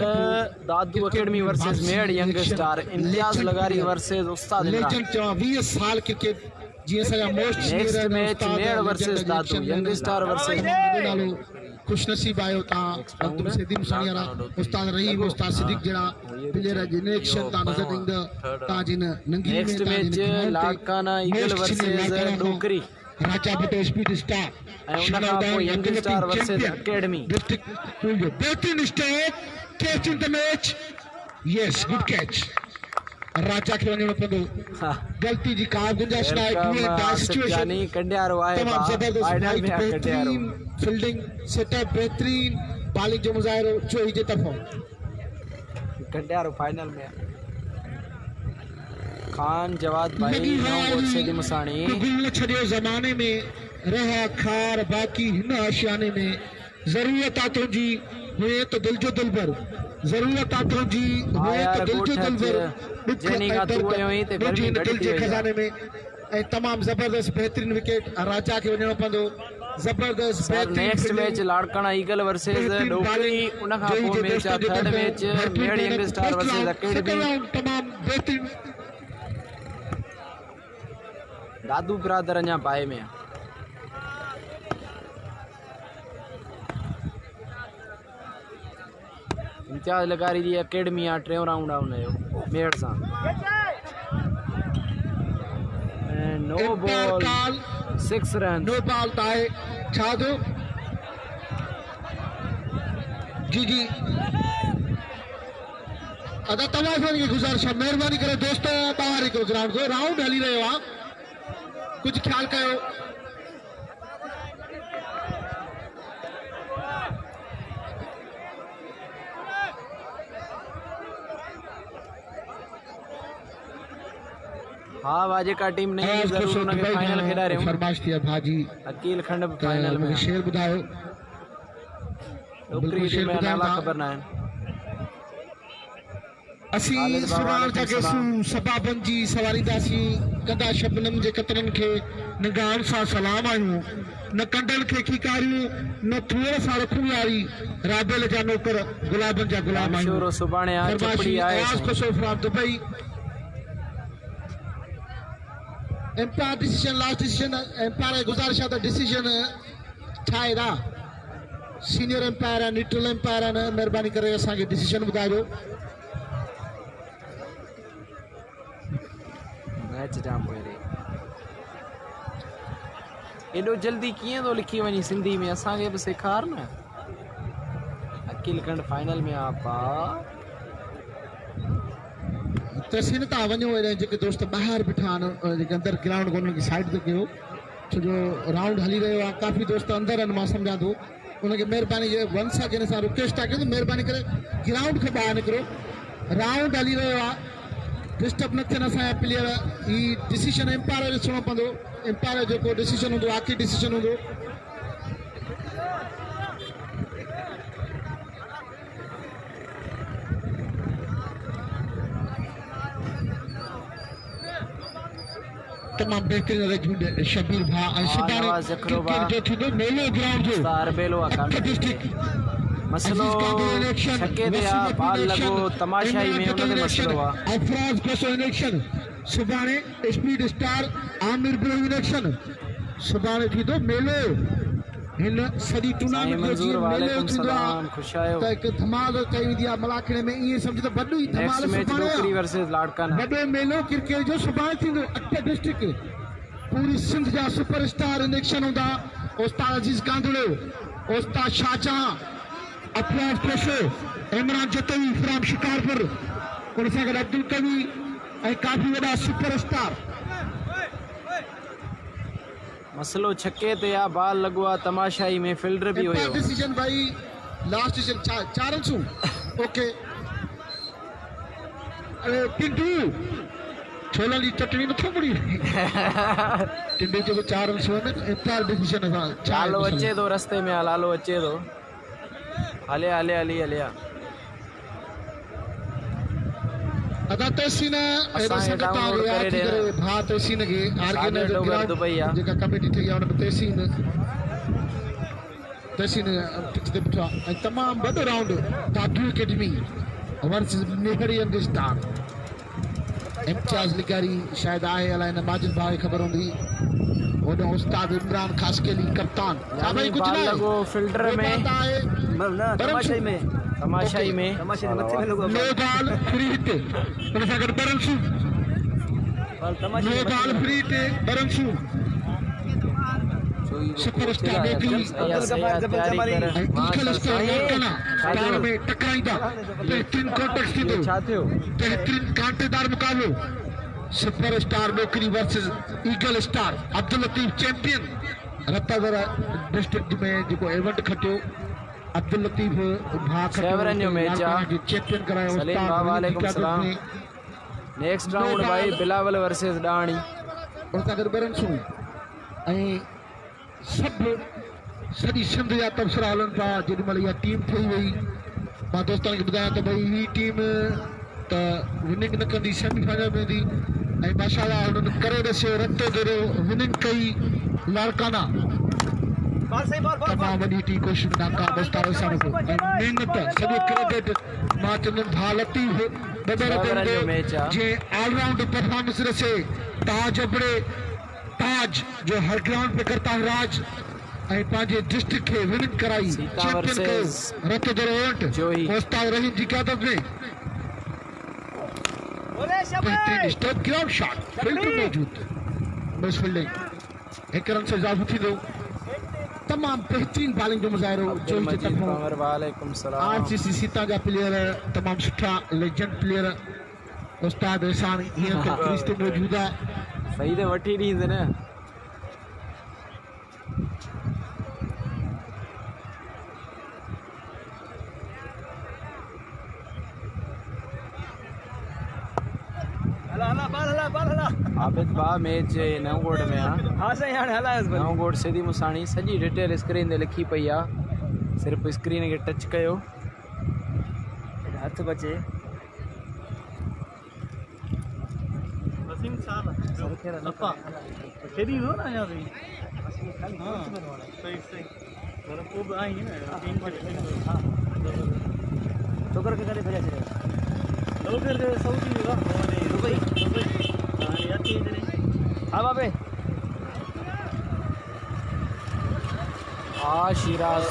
Dadu academy versus मेड यंग स्टार इम्तियाज लगारी वर्सेस उस्ताद इमरान लेजेंड चवां 20 साल क्रिकेट जीअं असांजा मोस्ट नेक्स्ट मैच मेड versus Dadu young star versus नालो खुशनसीब आयो तव्हां अब्दुल सदीम सानियारा उस्ताद रहीम उस्ताद सिद्दीक जहिड़ा प्लेयर जिन एक्शन तव्हां नज़र ईंदा तव्हां जिन नंगी next match Larkana eagle versus Dokri Raja Bhutto speed star ऐं उन खां पोइ young star versus academy district pool जो बेहतरीन step catch in the match yes good catch Raja खे वञणो पवंदो गलती जी का गुंजाइश न आहे सिचुएशन यानी कंडियारो आहे तमाम जबरदस्त फाइनल में कंडियारो बेहतरीन फील्डिंग सेटअप बेहतरीन बॉलिंग जो मुज़ाहिरो चोई जे तरफ़ों गड्ढियारो फाइनल में खान जवाद भाई नौगोट से दिमसानी गुल छड़ियो ज़माने में रहा खार बाकी हिन आशियाने में ज़रूरत आतों जी हुए तो दिल जो दिल भर ज़रूरत आतों जी हुए तो दिल जो दिल भर जेनी का तू हुई ते गर्मी दिल जे खजाने में तमाम जबरदस्त बेहतरीन विकेट राजा के वञणो पवंदो जबरदस्त next match Larkana eagle versus डोकरी उन खां पोइ मैच आ थर्ड मैच मेड़ यंग स्टार वर्सेस अकेडमी तमाम बेहतरीन दादू ब्रादर अञा पाए में इम्तियाज लगारी जी अकेडमी आ टे राउंड आ उनजो मेड़ सां no ball 6 run no ball ताए छादो जी जी अदा तमाम की गुजारिश है मेहरबानी करे दोस्तों बाहर निकलो ग्राउंड को राउंड हली रहियो आहे कुछ ख्याल कयो हाँ वाजे का टीम नहीं जरूर उनके फाइनल खेड़ा रहे फरमाइश थी भाजी अकील खंड फाइनल में शेर बुधायो डोकरी टीम में नाला खबर ना है असी सुराण जा केसू सबाबन जी सवारीदासी कंदा शबनम जे कतरन के निगान सा सलाम आयूं न कंडल के खिकारियूं न थोड़ा सा रखूं यारी राबेल जा नौकर गुलाबन जा गुलाम आयूं शोरो सुबाने आ चपड़ी आए आवाज को from Dubai umpire decision last decision umpire गुजारिश है डिसीजन ठाएदा सीनियर एम्पायर न्यूट्रल एम्पायर ने मेहरबानी करे असा के डिसीजन बुधायो मैच जाम होए रे एडो जल्दी किए तो लिखी वनी सिंधी में असा के भी सिखार न अकील खंड फाइनल में आपा तहसीन ता वञो जेके दोस्त ॿाहिरि बीठा आहिनि जेके अंदरि ग्राउंड को उनकी साइड ते कयो छो जो राउंड हली रहियो आहे काफ़ी दोस्त अंदरि आहिनि मां सम्झां थो उनखे महिरबानी जे वन सां जंहिं सां रिक्वेस्ट आहे कयो महिरबानी करे ग्राउंड खां ॿाहिरि निकिरो राउंड हली रहियो आहे डिस्टर्ब न थियनि असांजा प्लेयर ही डिसीजन एम्पायर ॾिसणो पवंदो एम्पायर जेको डिसीजन हूंदो आख़िरी डिसीजन हूंदो तमाम बेहतरीन अरेंजमेंट शबीर भा सुभाणे जो मेलो ग्राउंड जो अरबेलो डिस्ट्रिक्ट मसलो छक्के ते आ बॉल लगो तमाशाई में उनके मसलो आ अफराज कोसो इलेक्शन सुभाणे speed star Aamir bro election सुभाणे थी तो मेलो हिन सदी टूर्नामेंट जो मेलो थींदो खुशायो त एक धमाल कई वेंदी आहे मलाखणे में ईअं सम्झ त वॾो ई धमाल डोकरी वर्सेस लाड़काना वॾो मेलो क्रिकेट जो सुभाणे थींदो 8 डिस्ट्रिक्ट पूरी सिंध जा सुपरस्टार इलेक्शन हूंदा उस्ताद अजीज कांदड़ो उस्ताद शाहजहां अफराज कोसो इमरान जतवी फ्रॉम शिकारपुर उन सां गॾु अब्दुल कवी ऐं काफ़ी वॾा सुपरस्टार मसलो छक्के ते आ बॉल लगो आ तमाशाई में फील्डर भी हुयो डिसीजन भाई लास्ट डिसीजन 4 रन ओके अरे टिंडू छोला ली चटनी न थोड़ी टिंडू जो 4 रन ने एम्पायर डिसीजन था लालो अचे तो रास्ते में लालो अचे तो हले हले हली हलिया अदा तहसीन एडो संगत आ गया करे भा तहसीन के आरके ने जो दुबई आ जेका कमेटी थी आ उन तहसीन तहसीन पिच ते बिठा ऐं तमाम बड़ राउंड दादू एकेडमी वर्सेस नेहरी एंड स्टार इम्तियाज लिकारी शायद आए अलाए न माजिद भाई खबर होंदी ओडो उस्ताद इमरान खासकेली कप्तान भाई कुछ ना लगो फील्डर में तमाशाई में मथे में लोगो नो बॉल फ्री हिट उन सां गॾु बरंसू नो बॉल फ्री हिट बरंसू सुपरस्टार में टकराईंदा बेहतरीन कॉन्टेक्स्ट थींदो बेहतरीन कांटेदार मुकाबलो सुपरस्टार नौकरी versus eagle star Abdul Latif champion Ratodero district में जो इवेंट खटियो अब्दुल लतीफ भा शेवरन जो मैच जो चैंपियन करायो सलीम भाई वालेकुम सलाम। नेक्स्ट राउंड भाई बिलावल वर्सेस डाणी और अगर बेरन सु सब सॼी सिंध जा तबसरा हलन था जेॾीमहिल इहा टीम ठही वई मां दोस्तनि खे ॿुधायां त भई ही टीम त विनिंग न कंदी सेमीफाइनल में वेंदी ऐं माशाअल्लाह हुननि करे ॾिसियो रतो जहिड़ो विनिंग कई लाड़काना तमामु वॾी टी कोशिश नाकाम मुस्तार सां को ऐं महिनत सॼो क्रेडिट मां चवंदुमि भा लतीफ़ जे ऑलराउंड परफॉर्मेंस ॾिसे ताज अपड़े ताज जो हर ग्राउंड पे करता है राज ऐं पंहिंजे डिस्ट्रिक्ट खे विनिंग कराई चैंपियन कयो रतो जहिड़ो इवेंट मुस्तार रहीम जी क़यादत में बेहतरीन स्टेप ग्राउंड शॉट फील्डर मौजूद बस फील्डिंग हिक रन से इजाफो थींदो तमाम बेहतरीन बॉलिंग जो मुज़ाहिरो जो वालेकुम सलाम। आरसीसी सीता जा प्लेयर तमाम सुठा लेजेंड प्लेयर उस्ताद एहसान हींअर तक क्रीज ते मौजूद आहे सही ते वठी ॾींदे न आबिद बा मैच नवगोड़ में नवगोड़ सिधी मुसाणी सॼी डिटेल स्क्रीन ते लिखी पई आहे सिर्फ़ स्क्रीन खे टच कयो हथ बचे हाँ बाबे शिराज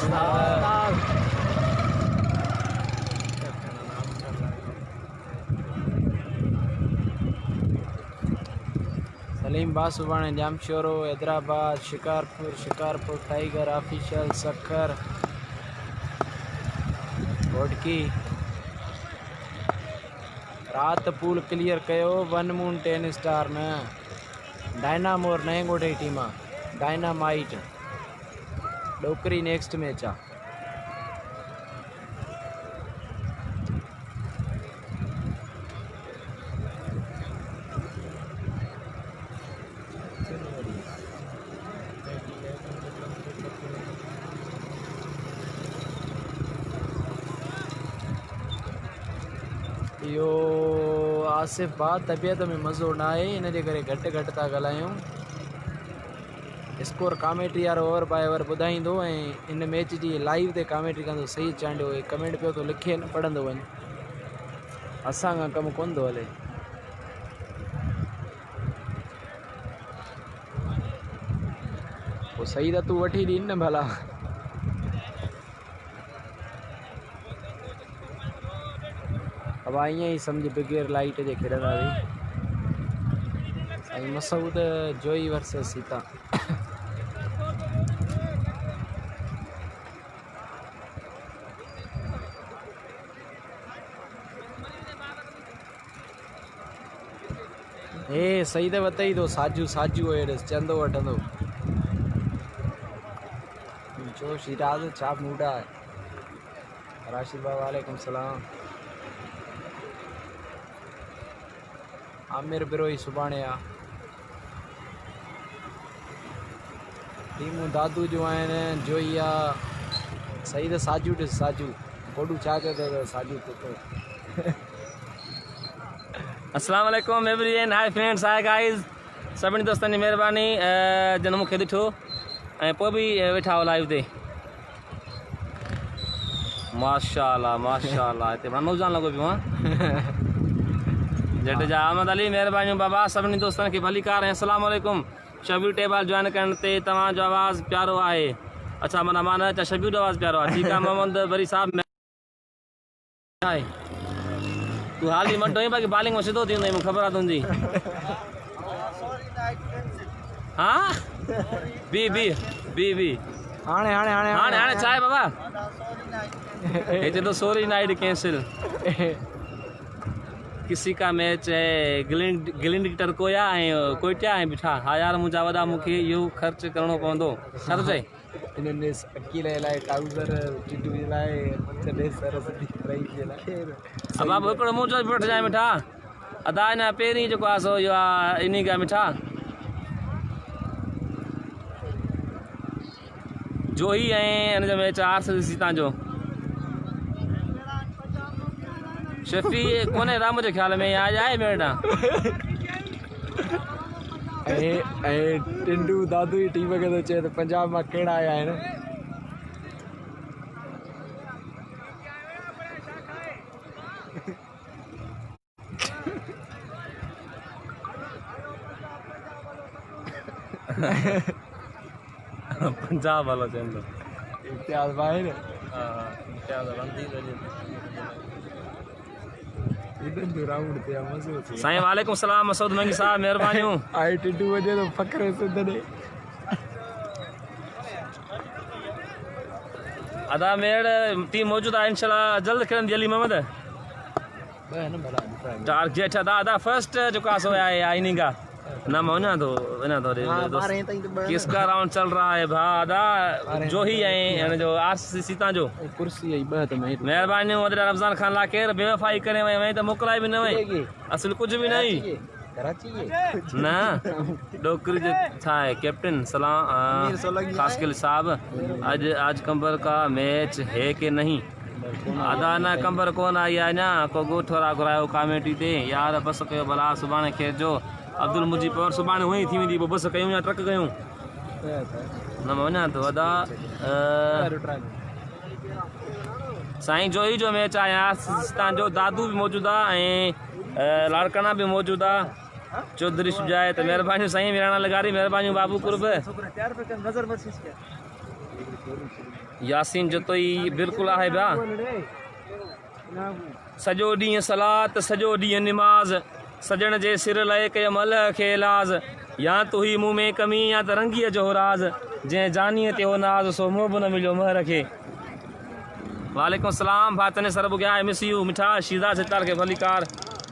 सलीम बासुबाणे जामशोरो हैदराबाद शिकारपुर टाइगर ऑफिशियल सखर घोटकी रात पूल क्लियर कयो 1 मून 10 स्टार न डायनामोर नए गोटे टीम डायनामाइट डोकरी नेक्स्ट मैच आ यो आसिफ बा तबियत में मज़ो न आहे इन जे करे घटि था ॻाल्हायूं स्कोर कॉमेंट्री वारो ओवर बाय ओवर ॿुधाईंदो ऐं इन मैच जी लाइव ते कॉमेंट्री कंदो सही चांडियो कमेंट पियो थो लिखे न पढ़ंदो वञ असां खां कमु कोन थो हले पोइ सही त तूं वठी ॾीन न भला अब ईअं ई सम्झ बिगेर लाइट जे खेॾंदासीं ऐं मसूद जोई वर्सेस सीता हे सही त वतई थो साजू हेॾसि चंदो वठंदो जो शिराज छा मूड आहे राशिद भाई वालेकुम सलाम आमिर बिरोई सुभाणे आ टीमूं दादू जो आहिनि जोई आहे सही त साजू ॾिस साजू गोडू छा चयो अथव साजू पुटो अस्सलाम वालेकुम everyone hi friends hi guys सभिनी दोस्तनि जी महिरबानी जन मूंखे ॾिठो ऐं पोइ बि वेठा हो लाइव ते माशाअल्लाह हिते माण्हू जान लॻो पियो आहे जडेजा अहमद अली महिरबानी बाबा सभिनी दोस्तनि खे भली कार ऐं अस्सलाम वालेकुम शबीर टेबाल जॉइन करण ते तव्हांजो आवाज़ प्यारो आहे अच्छा माना मां न अचा शबीर जो आवाज़ प्यारो आहे ठीकु आहे मोहम्मद वरी साहब तूं हाल ई मटो बाक़ी बॉलिंग में सिधो थी वेंदो मूंखे ख़बर आहे तुंहिंजी हा बी हाणे छा आहे बाबा हिते तो सॉरी नाइट कैंसिल किसी का मैच है गिलिंडर कोया ऐं कोइटिया ऐं बिठा हा यार मुंहिंजा वॾा मूंखे इहो ख़र्चु करिणो पवंदो छा थो चए इन्हनि अकेले लाइ ट्राउज़र टिटू जे लाइ कॾहिं सर सिधी रही जे लाइ अब आप हिकिड़ो मुंहुं चो वठी जाए मिठा अदा हिन पहिरीं जेको आहे सो इहो आहे इन खां मिठा जोही ऐं हिन जो मैच RCC तव्हांजो शफ़ी कोन्हे राम जे ख़्याल में आज आहे मेड़ा ऐं टिंडू दादू जी टीम खे थो चए त पंजाब मां कहिड़ा आया आहिनि पंजाब वाला चवंदो इम्तियाज़ भाई न इधर जो राउंड ते मज़ो अचे साईं वालेकुम सलाम मसूद मंगी साहब महिरबानियूं आई टिंडू वञे तो फ़ख्र सिंध ॾे अदा मेड़ टीम मौजूद आहे इंशाल्लाह जल्द खेलंदी अली मोहम्मद टारगेट अदा फर्स्ट जेको आहे सो आहे इनिंग आहे ना मैं वञा थो किसका राउंड चल रहा है भा अदा जोही ऐं हिन जो RCC तव्हांजो कुर्सी आई ॿ त में महिरबानी रमज़ान खान ला केरु बेवफ़ाई करे वई वई त मोकिलाए बि न वई असुल कुझु बि न हुई कराची न डोकरी जो छा है कैप्टन सलाम खास के साहब आज कंबर का मैच है कि नहीं अदा न कंबर कोन आई आहे अञा को ॻोठ वारा घुरायो कमेटी ते यार बस कयो भला सुभाणे खेॾिजो अब्दुल मुजी पवर सुभाणे हुअं ई थी वेंदी पोइ बस कयूं या ट्रक कयूं न मां वञा थो अदा साईं जोही जो मैच आहे तव्हांजो दादू बि मौजूदु आहे ऐं लाड़काना बि मौजूदु आहे चौधरी सुजाए त महिरबानी साईं विराणा लगारी महिरबानी बाबू कुर्ब यासीन जतोई बिल्कुलु आहे पिया सॼो ॾींहुं सलात सॼो ॾींहुं निमाज़ सजण जे सिर लहे कय मल खे इलाज या तू ही मुंह में कमी या त रंगीअ जो राज जंहिं जानीअ ते हो नाज़ सो मुंहुं बि न मिलियो महर खे वालेकुम सलाम भाउ तने सर बुॻिया मिस यू मिठा शीदा सितार खे भलीकार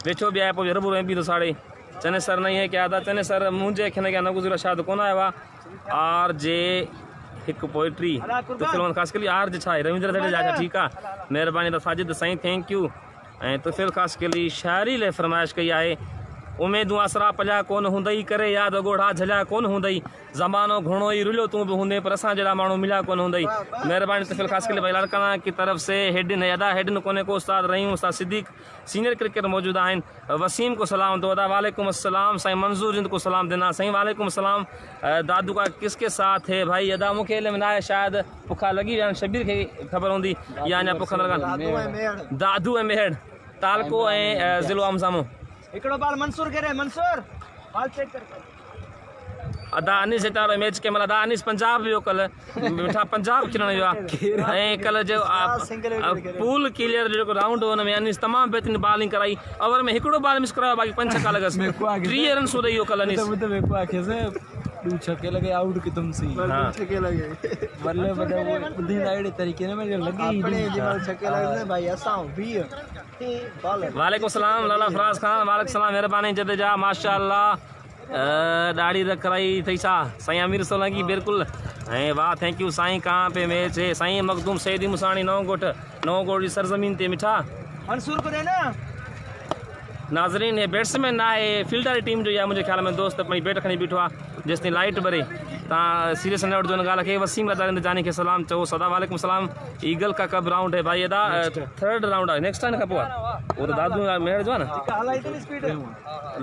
वेठो बि आहे पोइ रबू रही थो साड़े चने सर नहीं है क्या था चने सर मुंहिंजे खिन खे न गुज़िरो शायदि कोन आयो आहे आर जे हिकु पोइट्री तो फिल्म ख़ासि करे आर जे छा आहे रविंद्र थेड़े जा ठीकु आहे महिरबानी त साजिद साईं थैंक यू ऐं तुफ़िल ख़ासि करे शाइरी लाइ फरमाइश कई आहे उमेदूं आसरा पलिया कोन हूंदई करे यादि ॻोढ़ा झलिया कोन हूंदई ज़मानो घणो ई रुलियो तूं बि हूंदे पर असां जहिड़ा माण्हू मिलिया कोन हूंदई महिरबानी तुफ़िल ख़ासि करे भाई लाड़काना की तरफ़ से हेडिन अदा हेडिन कोने को उस्ताद रहीम उस्ताद सिद्दीक सीनियर क्रिकेटर मौजूद आहिनि वसीम को सलाम तो अदा वालेकुम अस्सलाम साईं मंजूर जिंद को सलाम देना साईं वालेकुम सलाम दादू का किसके साथ है भाई अदा मूंखे इल्मु न आहे शायदि बुखा लॻी विया शबीर खे ख़बर हूंदी या अञा बुख न लॻनि दादू ऐं मेहर तालको ऐं ज़िलो अमसामो हिकिड़ो बाल मंसूर करे मंसूर बाल चेक कर अदा अनीस हितारो मैच के मतलब अदा अनीस पंजाब वियो कल मिठा पंजाब खेलण वियो आहे ऐं कल जो पूल क्लियर जो राउंड हुन में अनीस तमामु बहितरीन बॉलिंग कराई ओवर में हिकिड़ो बॉल मिस करायो बाक़ी 5 छक्का लॻसि 30 रन सो ॾेई कल अनीस दू छक्के लगे आउट की तुमसी छक्के लगे बल्ले बल्ले वो बुद्धि लाइड तरीके ने मुझे लगी अपने जीवन छक्के लगे भाई असां 20 बॉल वालेकुम सलाम लाला फराज खान वालेकुम सलाम मेहरबानी जदेजा माशाअल्लाह दाढ़ी रखराई थई सा साईं अमीर सोलंकी बिल्कुल ऐं वाह थैंक यू साईं कहाँ पे मैच है साईं मखदूम सैदी मुसाणी नवगोट जी सरजमीन ते मिठा मंसूर को देना नाज़रीन हे बैट्समैन ना है फील्डर टीम जो या मुझे ख्याल में दोस्त अपनी बैट खणी बीठो आहे जेसि ताईं लाइट भरे तव्हां सीरियस न वठिजो हिन ॻाल्हि खे वसीम अदारिंद जानी खे सलाम चओ सदा वालेकुम सलाम ईगल का कब राउंड है भाई अदा थर्ड राउंड आहे नेक्स्ट टाइम खां पोइ आहे उहो त दादू मेहर जो आहे न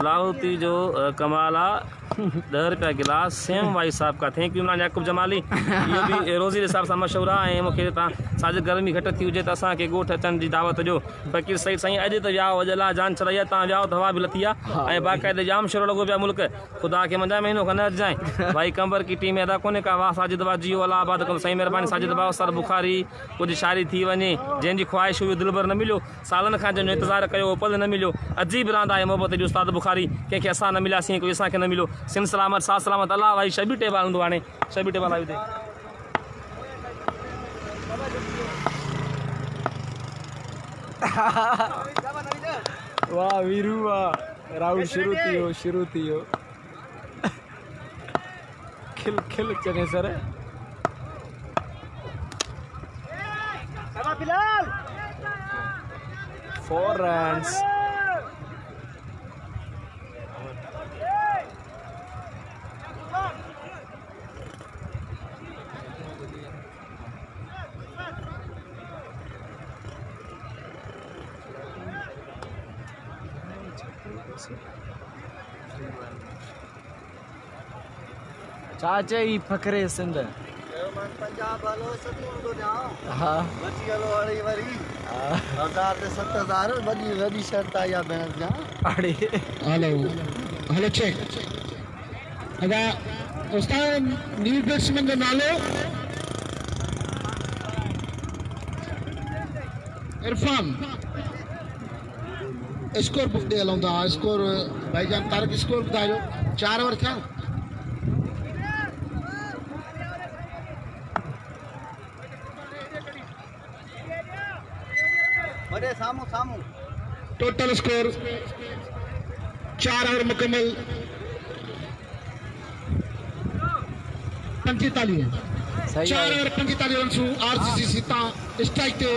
लाहौती जो कमाल आहे 10 रुपया गिलास सेम वाई साहब का थैंक यू इमरान याकूब जमाली इहो बि रोज़ी जे हिसाब सां मशहूरु आहे ऐं मूंखे तव्हां साजिद गर्मी घटि थी हुजे त असांखे ॻोठ अचण जी दावत ॾियो फ़कीर सईद साईं अॼु त वियाहो अॼु अलाह जान छॾाई आहे तव्हां वियाहो त हवा बि लथी आहे ऐं बाक़ाइदे जाम शुरू लॻो पिया मुल्क ख़ुदा खे मंझा महीनो खन अचिजांइ भाई कंबर की टीम अदा कोन्हे का वाह साजिद बा जियो अलाह आबाद करो साईं महिरबानी साजिद बा सर बुखारी कुझु शाइरी थी वञे जंहिंजी ख़्वाहिश हुई दिलबर न मिलियो सालनि खां जंहिंजो इंतज़ारु कयो पल न मिलियो अजीब रांदि आहे मोहबत जी उस्ताद बुखारी कंहिंखे असां न मिलियासीं कोई असांखे न मिलियो सिन सलामत सा सलामत अलाह भाई शबी टेबल हूंदो हाणे शबी टेबल आई वाह वीरू वाह राउंड शुरू थी वियो खिल खिल चने सर 4 runs. चाचा ही फकरे सिंध पंजाब वालो सतून तो जाओ हाँ बची गलो वाली वरी 1000 से 7000 वडी शर्त आया बैन जा अड़े हेलो चेक अदा उस्ताद न्यू बैट्समैन जो नालो इरफान स्कोर बुक दे लौंदा स्कोर भाईजान तारक स्कोर बतायो 4 ओवर था बड़े सामू सामू टोटल स्कोर 4 ओवर मुकम्मल 45 सही 4 है ओवर 45 रन सू आरसीसी सीता स्ट्राइक ते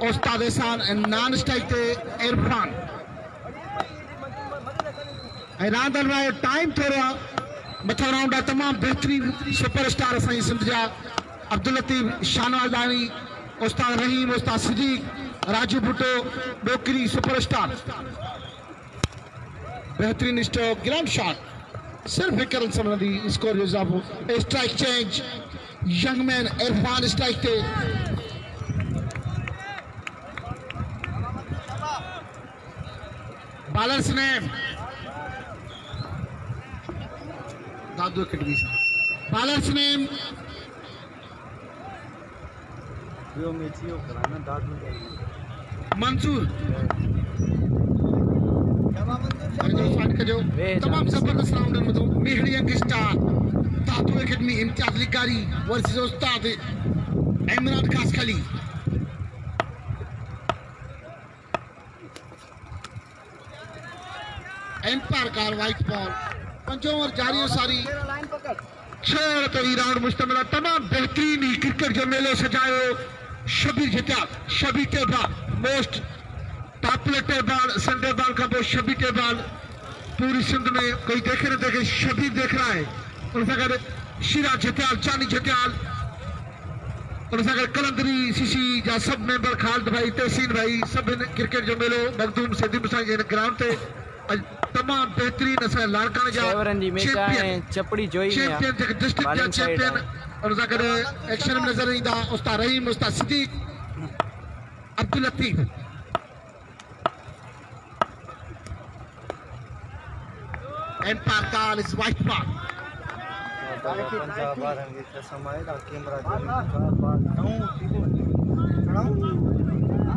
उस्ताद एहसान एंड नॉन स्ट्राइक ते इरफान ऐं रांदि लाइ टाइम थोरो आहे मथां राउंड आहे तमामु बहितरीन सुपरस्टार असांजी सिंध जा अब्दुल लतीफ़ शाहनवाज़ानी उस्ताद रहीम उस्ताद सिद्दीक़ राजू भुट्टो डोकरी सुपरस्टार बेहतरीन स्ट्रोक ग्रैंड शॉट सिर्फ हिकु रन संबंधी स्कोर जो इज़ाफ़ो strike change young man Irfan strike ते बॉलर्स नेम दादू अकेडमी से बॉलर्स नेम यो मेचियो कराना दादू मंसूर तमाम जबरदस्त राउंड में तो मेहड़ी young star Dadu academy Imtiaz लिकारी वर्सेस उस्ताद इमरान कासखली एम्पायर कार वाइट बॉल 5 ओवर जारी सारी 6 रन राउंड मुश्तमिल आहे तमामु बेहतरीन ही क्रिकेट जो मेलो सजायो शबीर जतिया शबीर टेबा most popular table Sunday ball का बहुत शबीर टेबल पूरी सिंध में कोई देखे न देखे शबीर देख रहा है उनसे गॾु शीरा जतियाल चांदी जतियाल उनसे गॾु कलंदरी सीसी जा सब मेंबर खालिद भाई तहसीन भाई सब क्रिकेट जो मेलो मखदूम सिंधी मुसाई जे ग्राउंड ते तमाम बेहतरीन असां लाड़काने जा चपड़ी जोई में चैंपियन जेके डिस्ट्रिक्ट जा चैंपियन और उनसां गॾु एक्शन में नज़र ईंदा Ustad Rahim Ustad Siddique Abdul Latif umpire call is wide ball Punjab वारन के कसम है दा कैमरा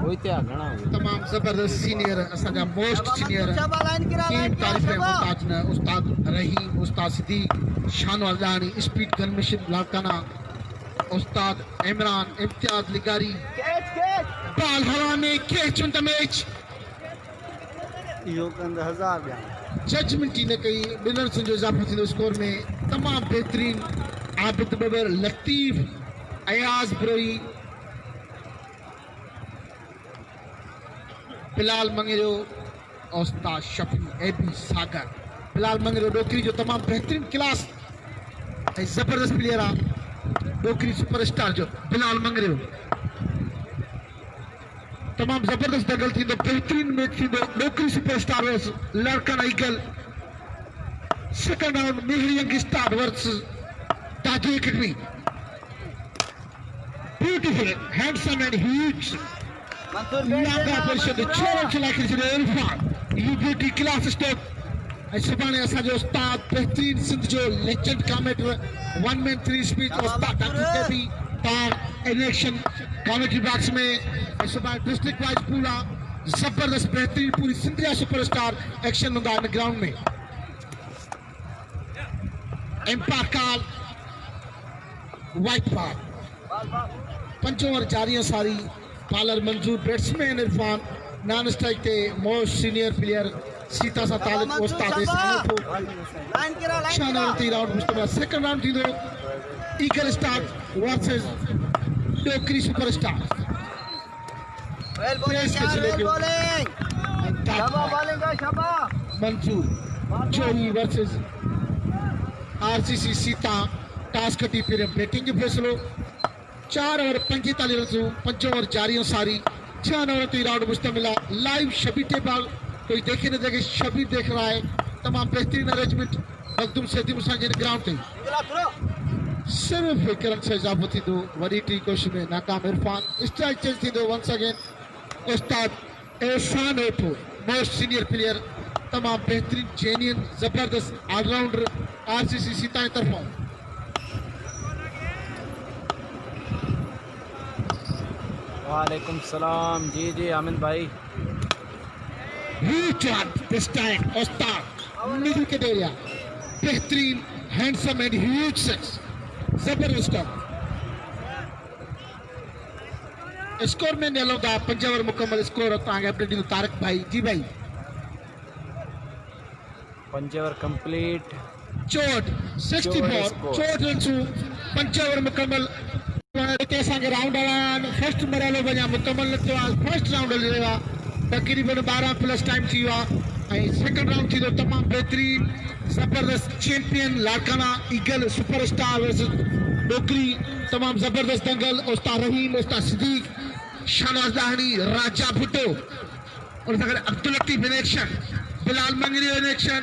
कोई ते घणा तमाम जबरदस्त सीनियर असांजा मोस्ट सीनियर टीम तारीफ़ मुहताज न Ustad Rahim Ustad Siddique Shahnawazani speed gun mission Larkana Ustad Imran Imtiaz लिगारी बॉल हवा में कैच ऑन द मैच यो कंद 1000 ॿिया जजमेंट ही न कई विनर्स जो इजाफो थींदो स्कोर में तमाम बेहतरीन आबिद बबर लतीफ़ अयाज ब्रोई बिलाल मंगेरो उस्ताद शफी एबी सागर बिलाल मंगेरो डोकरी जो तमाम बेहतरीन क्लास जबरदस्त प्लेयर आहे डोकरी सुपरस्टार जो बिलाल मंगेरो तमाम जबरदस्त दगल थींदो बेहतरीन मैच थींदो Dokri superstar versus Larkana eagle second round Mehar young star versus Dadu academy beautiful handsome and huge लागा परिषद छोरो चला के Irfan you beauty class stop सुभाणे असांजो उस्ताद बेहतरीन सिंध जो लेजेंड कमेंटर 1 मैन 3 स्पीच उस्ताद डॉक्टर केबी तार इलेक्शन कमेंट्री बॉक्स में सुभाणे डिस्ट्रिक्ट वाइज पूरा जबरदस्त बेहतरीन पूरी सिंध जा सुपरस्टार एक्शन हूंदा इन ग्राउंड में umpire call wide ball 5 over जारी सारी bowler Manzoor batsman Irfan non strike ते मोस्ट सीनियर प्लेयर सीता सा तालिक उस्ताद शानवाज़ानी राउंड मुश्तमिल सेकंड राउंड थींदो eagle star versus Dokri superstar press के चले गए मंसूर जोई वर्सेस आरसीसी सीता टास कटी फिर बैटिंग जो फैसलो 4 ओवर 45 रन 5 ओवर जारी सारी 6 ओवर 3 राउंड मुश्तमिल लाइव शबीर टेबल कोई देखे न देखे शबीर देख रहा है तमाम बेहतरीन अरेंजमेंट मखदूम सैदी मुसांजी ने ग्राउंड पे सिर्फ एक रन से इजाफो थी दो वरी टी कोशिश में नाकाम इरफान स्ट्राइक चेंज थी दो वंस अगेन उस्ताद एहसान ओटो मोस्ट सीनियर प्लेयर तमाम बेहतरीन जेन्युइन जबरदस्त ऑलराउंडर आरसीसी सीता की तरफों वालेकुम सलाम जी जी आमिन भाई this time उस्ताद मिडिल के एरिया बेहतरीन हैंडसम एंड ह्यूज सिक्स जबरदस्त स्कोर में नेलो दा 5 ओवर मुकम्मल स्कोर तांगे अपडेट तारक भाई जी भाई 5 ओवर कंप्लीट चोट 64 चोट रन 5 ओवर मुकम्मल के राउंड फर्स्ट मरालो वञा मुकम्मल थियो फर्स्ट राउंड लेवा तकरीबन 12 प्लस टाइम थी सेकंड राउंड थी तमाम बेहतरीन जबरदस्त champion Larkana eagle superstar versus डोकरी तमाम जबरदस्त दंगल उस्ताद रहीम उस्ताद सिद्दीक शाहनवाज दाहनी राजा भुट्टो और Abdul Latif in action Bilal Mangri in action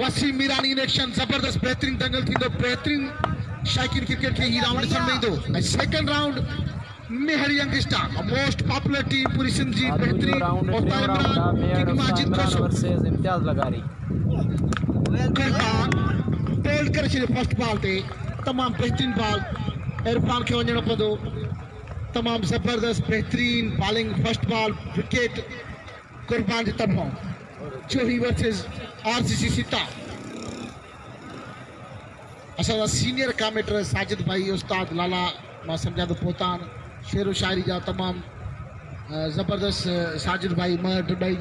Waseem Mirani in action जबरदस्त बेहतरीन दंगल थी बेहतरीन शाकिर क्रिकेट के ही राउंड में दो सेकंड राउंड मेहर यंगस्टर मोस्ट पॉपुलर टीम पूरी सिंध जी बेहतरीन और माजिद वर्सेस इम्तियाज लगारी बोल्ड कर छे फर्स्ट बॉल ते तमाम बेहतरीन बॉल इरफान के वञणो पवंदो तमाम जबरदस्त बेहतरीन बॉलिंग फर्स्ट बॉल विकेट कुर्बान जी तरफों जोही वर्सेस आरसीसी सीता असां सीनियर कमेंटर साजिद भाई उस्ताद लाला मां सम्झा तो पोतान शेरो शायरी जा तमाम जबरदस्त साजिद भाई मर्द भाई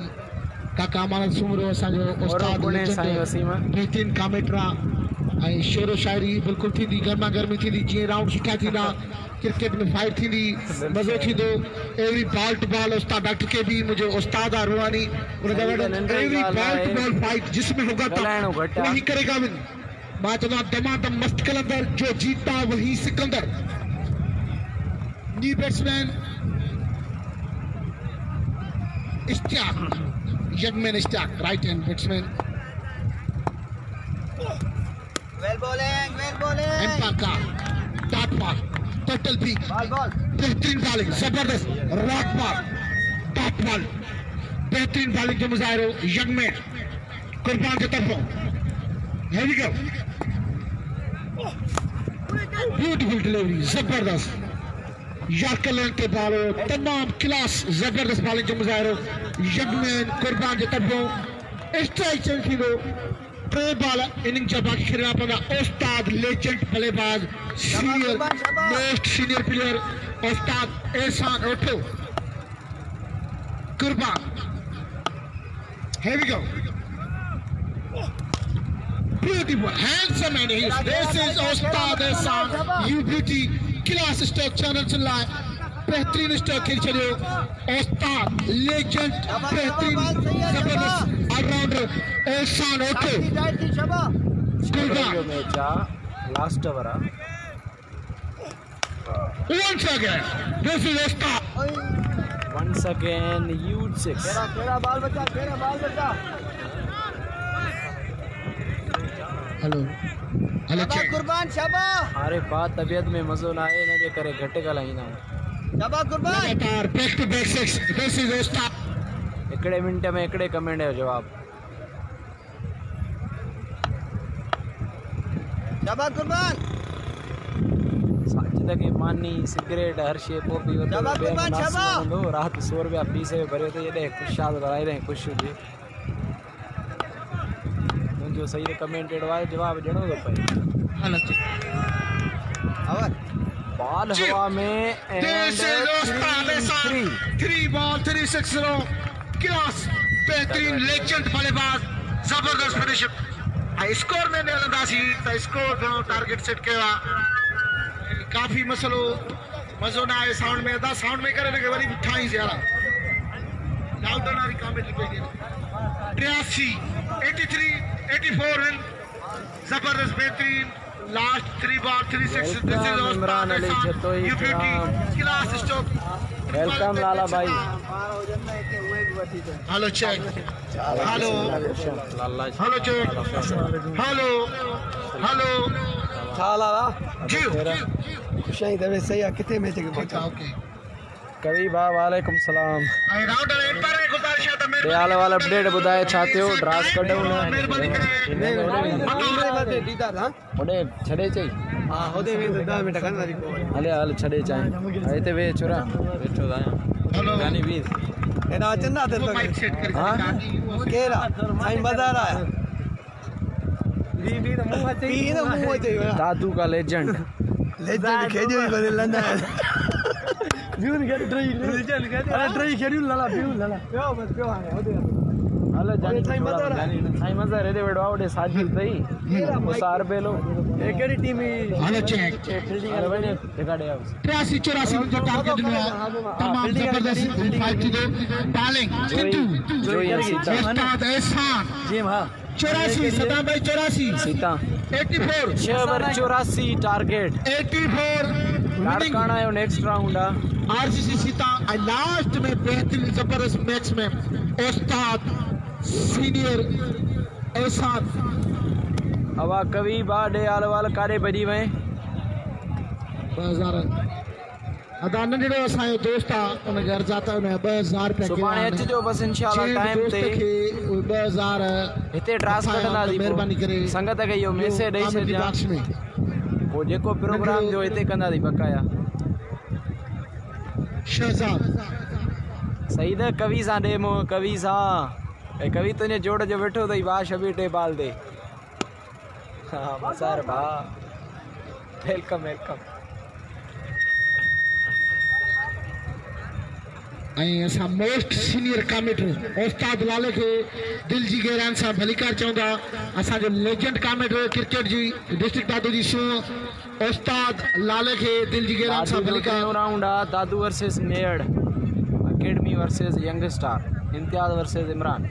काका मानद सुमरो असांजो उस्ताद बेहतरीन कमेंटरा ऐं शेरो शायरी बिल्कुलु थींदी गर्मा गर्मी थींदी जीअं राउंड सुठा थींदा क्रिकेट में फाइट थींदी मज़ो थींदो एवरी बॉल टू बॉल उस्ताद डॉक्टर के भी मुझे उस्ताद आहे रुहानी every ball to ball fight जिसमें होगा तो वही करेगा विन मां चवंदो दमादम मस्त कलंदर जो जीता वही सिकंदर new batsman Ishtiaq young man Ishtiaq right hand batsman well bowling umpire का डॉट बॉल टोटल भी बेहतरीन बॉलिंग जबरदस्त रॉक बॉल डॉट बॉल बेहतरीन बॉलिंग जो मुजाहिर हो यंगमैन कुर्बान की तरफों here we go beautiful delivery जबरदस्त यार्कर लेन के बॉल तमाम क्लास जबरदस्त बॉलिंग जो मुजाहिर हो यंगमैन कुर्बान की तरफों स्ट्राइक चेंज थी दो टे बॉल इनिंग जा बाकी खेलना पवंदा उस्ताद लेजेंड बल्लेबाज सीनियर मोस्ट सीनियर प्लेयर उस्ताद एहसान ओठो कुर्बान here we go beautiful handsome and this is Ustad Ehsan you beauty class stock channel चला बेहतरीन स्टॉक खेल चलो उस्ताद लेजेंड बेहतरीन जबरदस्त allrounder Ehsan Otho last over once again this is Ustad once again huge six केड़ा बाल बच्चा हेलो हेलो चेक कुर्बान शाबाश अरे बात तबीयत में मज़ो ना आए इनजे करे घटि ॻाल्हाईंदा शाबाश कुर्बान लगातार back to back six this is उस्ताद हिकिड़े मिंट में हिकिड़े कमेंट जो जवाब शाबाश कुर्बान साजिद के मानी सिगरेट हर शे पोइ पी वठो राति 100 रुपया फीस भरियो त हेॾे ख़ुशाद भराई रहे ख़ुशि हुजे जो सही कमेंटेड वाले जवाब ॾियणो थो पए हेलो बॉल हवा में दिस इज उस्ताद एहसान 3 बॉल 3 6 क्लास बेहतरीन लेजेंड बल्लेबाज जबरदस्त फिनिशर स्कोर में नेलंदासी त स्कोर घणो टारगेट सेट कयो आहे काफ़ी मसलो मज़ो ना आए साउंड में अदा साउंड में करे लगे वरी ठाई ज़्यादा लाउडर वाली कमेंट पे दे 83 83 84 रन जबरदस्त बेहतरीन लास्ट 3 ball 3 6 this is Imran Ali Jatoi class stock welcome Lala भाई hello check hello hello check hello hello छा लाला जी खुशाई दवे सही आ किथे मैच के पहुंचा ओके कवी भाउ वालेकुम सलाम आई राउंड एंड पर गुजारिश है तो ते हाल वाल अपडेट ॿुधाए छा थियो ड्रास कढूं न मेहरबानी करे दीदार हां ओॾे छॾे चई हां होदे वे 10 मिनट खन वारी को हले हल छॾे चाहे हिते वे छोरा वेठो आहियां हेलो गानी वीर एना चंदा दे तो माइक सेट कर हाँ? केरा साईं बाजार आया वी तो मुंह अचे दादू का लेजेंड लेजेंड खेजो ही बदल लंदा ब्यून के ट्रेन लेजेंड के अरे ट्रेन खेरियो लाला ब्यून लाला पियो बस पियो हाने होदे हलो जानी साईं मज़ा रे वेड़ो आवडे साजिद तई मुसार बेलो ए केड़ी टीम हेलो चेक फील्डिंग करे वने दिखाड़े आओ 83 84 जो टारगेट दिया तमाम जबरदस्त फाइट थी दो बॉलिंग सिद्धू जोई सीता उस्ताद एहसान जी हां 84 सदा भाई 84 सीता 84 6 ओवर 84 टारगेट 84 लाड़काना है नेक्स्ट राउंड आ आरसीसी सीता लास्ट में बेहतरीन जबरदस्त मैच में उस्ताद सीनियर एहसान हवा कवि बा डे आल वाल कारे बजी वे 2000 अदा नंढड़ो असांजो दोस्त आहे उन घर जाता उन 2000 रुपया सुभाणे अचिजो बस इंशाल्लाह टाइम ते 2000 हिते ड्रास कढंदा दी महिरबानी करे संगत खे इहो मैसेज ॾेई छॾिजां बॉक्स में पोइ जेको प्रोग्राम जो हिते कंदा दी बकाया शहजाद सही त कवि सां ॾे मूं कवि सां ऐं कवि तुंहिंजे जोड़ जो वेठो अथई भाउ शबीर टे बाल दे हा मज़ार भाउ वेलकम वेलकम ऐं असां मोस्ट सीनियर कमेंटर उस्ताद लाले खे दिल जी गहराइनि सां भलीकार चवंदा असांजो लेजेंड कमेंटर क्रिकेट जी डिस्ट्रिक्ट दादू जी सूं उस्ताद लाले खे दिल जी गहराइनि सां भलीकार राउंड आहे दादू versus मेयर्ड academy versus young star इम्तियाज़ वर्सेस इमरान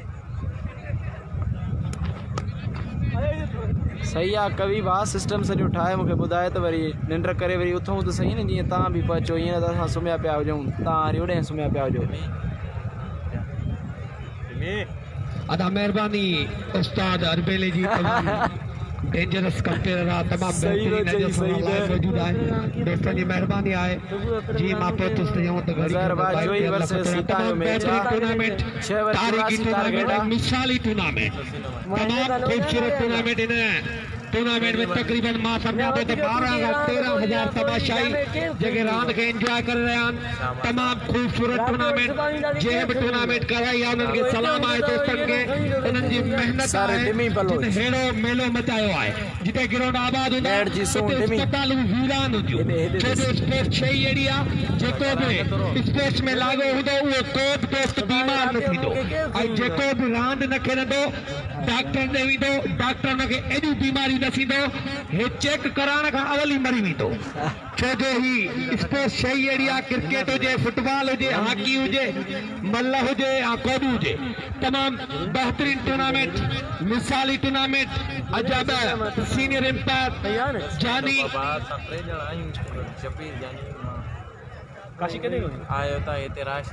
सही आहे कवि भाउ सिस्टम सॼो ठाहे मूंखे ॿुधाए त वरी निंड करे वरी उथूं त सही न जीअं तव्हां बि पिया चओ ईअं त असां सुम्हिया पिया हुजूं तव्हां वरी ओॾे सुम्हिया पिया हुजो अदा मेहरबानी उस्ताद अरबेले जी डेंजरस कंपेयर आहे तमामु बेहतरीन मौजूद आहे दोस्तनि जी महिरबानी आहे जी मां पहुतुसि त यूं त टूर्नामेंट तारीख़ी टूर्नामेंट मिसाली टूर्नामेंट तमामु ख़ूबसूरत टूर्नामेंट इन टूर्नामेंट में तकरीबन मां सम्झां थो त 12-13 तमाशाई जेके रांदि खे इंजॉय करे रहिया आहिनि तमामु ख़ूबसूरत टूर्नामेंट जंहिं बि टूर्नामेंट कराई आहे उन्हनि खे सलाम आहे दोस्तनि खे उन्हनि जी महिनत आहे जिते हेड़ो मेलो मचायो आहे जिते ग्राउंड आबाद हूंदा अस्पतालूं वीरान हुजूं छो जो स्पोर्ट्स शइ अहिड़ी आहे जेको बि स्पोर्ट्स में लागू हूंदो उहो को बि दोस्त बीमार न थींदो ऐं जेको बि रांदि न खेॾंदो डॉक्टर ॾे वेंदो डॉक्टर हुनखे एॾियूं बीमारियूं न थींदो हे चेक कराइण खां अवल ई मरी वेंदो छो जो ही स्पोर्ट्स शइ अहिड़ी आहे क्रिकेट हुजे फुटबॉल हुजे हॉकी हुजे मल्ल हुजे या कोडू हुजे तमामु बहितरीन टूर्नामेंट मिसाली टूर्नामेंट अजब सीनियर एम्पायर जानी आयो था हिते राश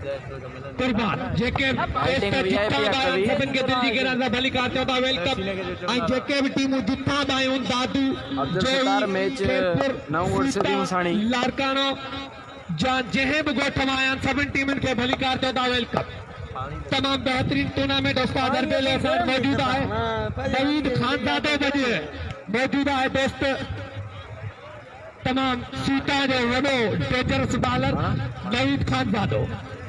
कुर्बान जेके सभिनि खे दिल जी गहराइनि सां भलीकार चवंदा वेलकम ऐं जेके बि टीमूं जितां बि आयूं दादू लाड़कानो जा जंहिं बि ॻोठ मां आया आहिनि सभिनि टीमुनि खे भलीकार चवंदा वेलकम तमामु बहितरीन टूर्नामेंट उस्ताद अरबेले सां मौजूद आहे नवीद खानज़ादो मौजूद आहे दोस्त तमाम सीता जो वॾो डेंजरस बॉलर नवीद खानज़ादो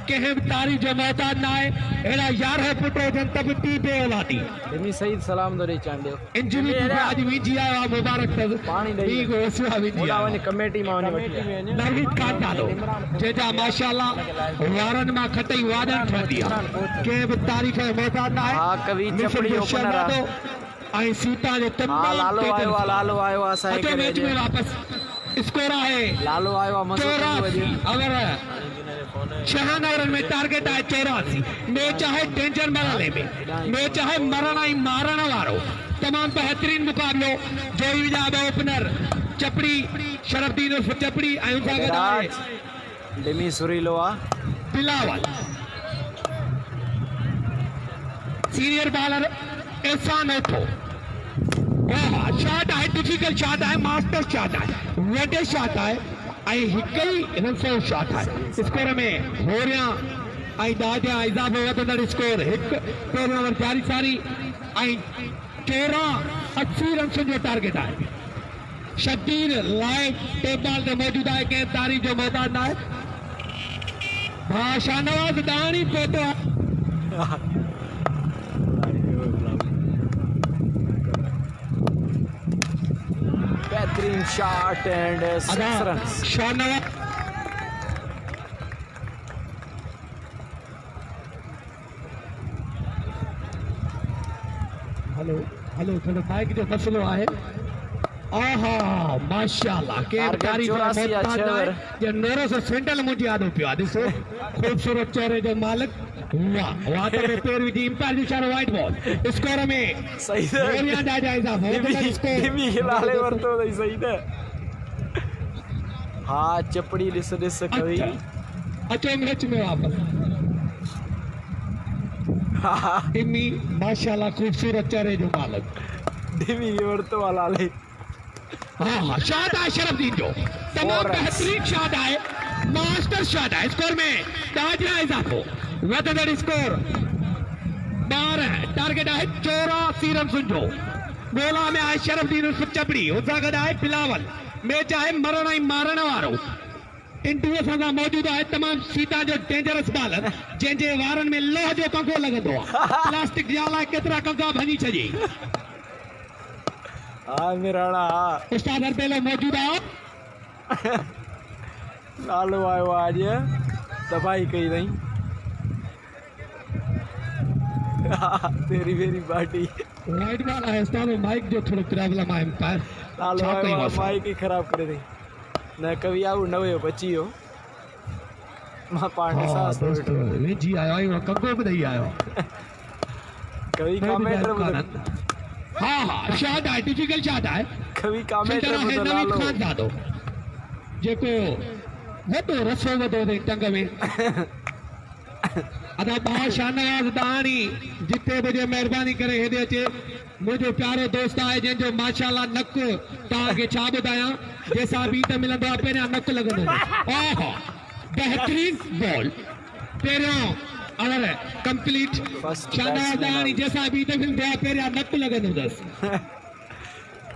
कंहिं बि तारीफ़ जो मोहताज न आहे अहिड़ा 11 पुट हुजनि त बि टी बे औलादी सही सलाम थो ॾेई चांडियो इंजरी अॼु विझी आयो आहे मुबारक पाणी कमेटी मां नवीद खानज़ादो जंहिंजा माशाअल्लाह वारनि मां खटई वादन ठहंदी आहे कंहिं बि तारीफ़ जो मोहताज न आहे ऐं सीता जो लालो आयो आहे असांजे मैच में वापसि स्कोर आहे लालो आयो आहे मज़ो कंदो 84 वॼे अगर 6 ओवरनि में टारगेट आहे 84 मैच आहे डेंजर मरहले में मैच आहे मरण ऐं मारण वारो तमामु बहितरीन मुक़ाबिलो जोई जा ॿ ओपनर चपड़ी शरफदीन उर्फ चपड़ी ऐं उन सां गॾु आहे डिमी सुरीलो आहे Bilawal senior bowler Irfan Otho shot आहे डिफिकल्ट शॉट आहे मास्टर शॉट आहे वॾे शॉट आहे ऐं हिकु ई रन शॉट आहे स्कोर में होरियां ऐं ॾाढा इज़ाफ़ो वधंदड़ स्कोर हिकु पहिरियों ओवर जारी सारी ऐं 80 रन जो टारगेट आहे शब्बीर लाइव टेप बॉल ते मौजूदु आहे कंहिं तारीफ़ जो मैदान न आहे शाहनवाज़ दाणी पहुतो आहे बेहतरीन shot and 6 runs Shahnawaz hello hello थोड़ो माइक जो मसलो आहे आहा माशाल्लाह के तारीफ़ ये नोरो से सेंटर मुझे याद हो पियो ॾिसो खूबसूरत चेहरे जो मालिक वाह वाह तो पैर विधी इंपायर इशारो वाइट बॉल स्कोर में सही है होरियां ॾाढा इज़ाफ़ो डिमी खिलाड़े वरतो अथई सही न हा चपड़ी ॾिस कवी अचो मैच में वापस डिमी माशाल्लाह खूबसूरत चेहरे जो मालिक डिमी वरतो आहे लाले हाँ शॉट है शरफदीन जो तमाम बेहतरीन शॉट है मास्टर शॉट है स्कोर में ॾाढा इज़ाफ़ो वधंदड़ स्कोर 12 टारगेट है 84 रन जो गोला में आहे शरफदीन उर्फ चपड़ी उन सां गॾु आहे बिलावल मैच आहे मरण ऐं मारण वारो इंटरव्यू सां मौजूदु आहे तमामु सीता जो डेंजरस बॉलर जंहिंजे वारनि में लोह जो कंको लॻंदो आहे प्लास्टिक जा लाइ केतिरा कंका भञी छॾी हाँ मिराणा उस्ताद अरबेलो मौजूद आहे लालो आयो आज दबाई कई नहीं तेरी मेरी बाटी राइट बॉल आहे उस्ताद माइक जो थोड़ो प्रॉब्लम आहे एम्पायर लालो आयो माइक ही खराब करे दी न कभी आउ न हुयो बची हो मां पार्टी सां दोस्त जी आयो आयो कंको बि ॾेई आयो कभी कमेंटर हाँ हाँ शॉट है डिफिकल्ट शॉट है कभी कमेंटर लालो दादो जेको वॾो रसो वधो अथई टंग में अदा बा शाहनवाज़ दाणी जिते बजे मेहरबानी करे हेॾे अचे मुंहिंजो प्यारो दोस्त आहे जंहिंजो माशाल्लाह नक तव्हांखे छा ॿुधायां जंहिंसां बि त मिलंदो आहे पहिरियां नक लॻंदो ओहो बेहतरीन बॉल पहिरियों और कंप्लीट शाहनवाज़ दाणी जैसा भी तो मिलते हैं फिर यार नक लगन उधर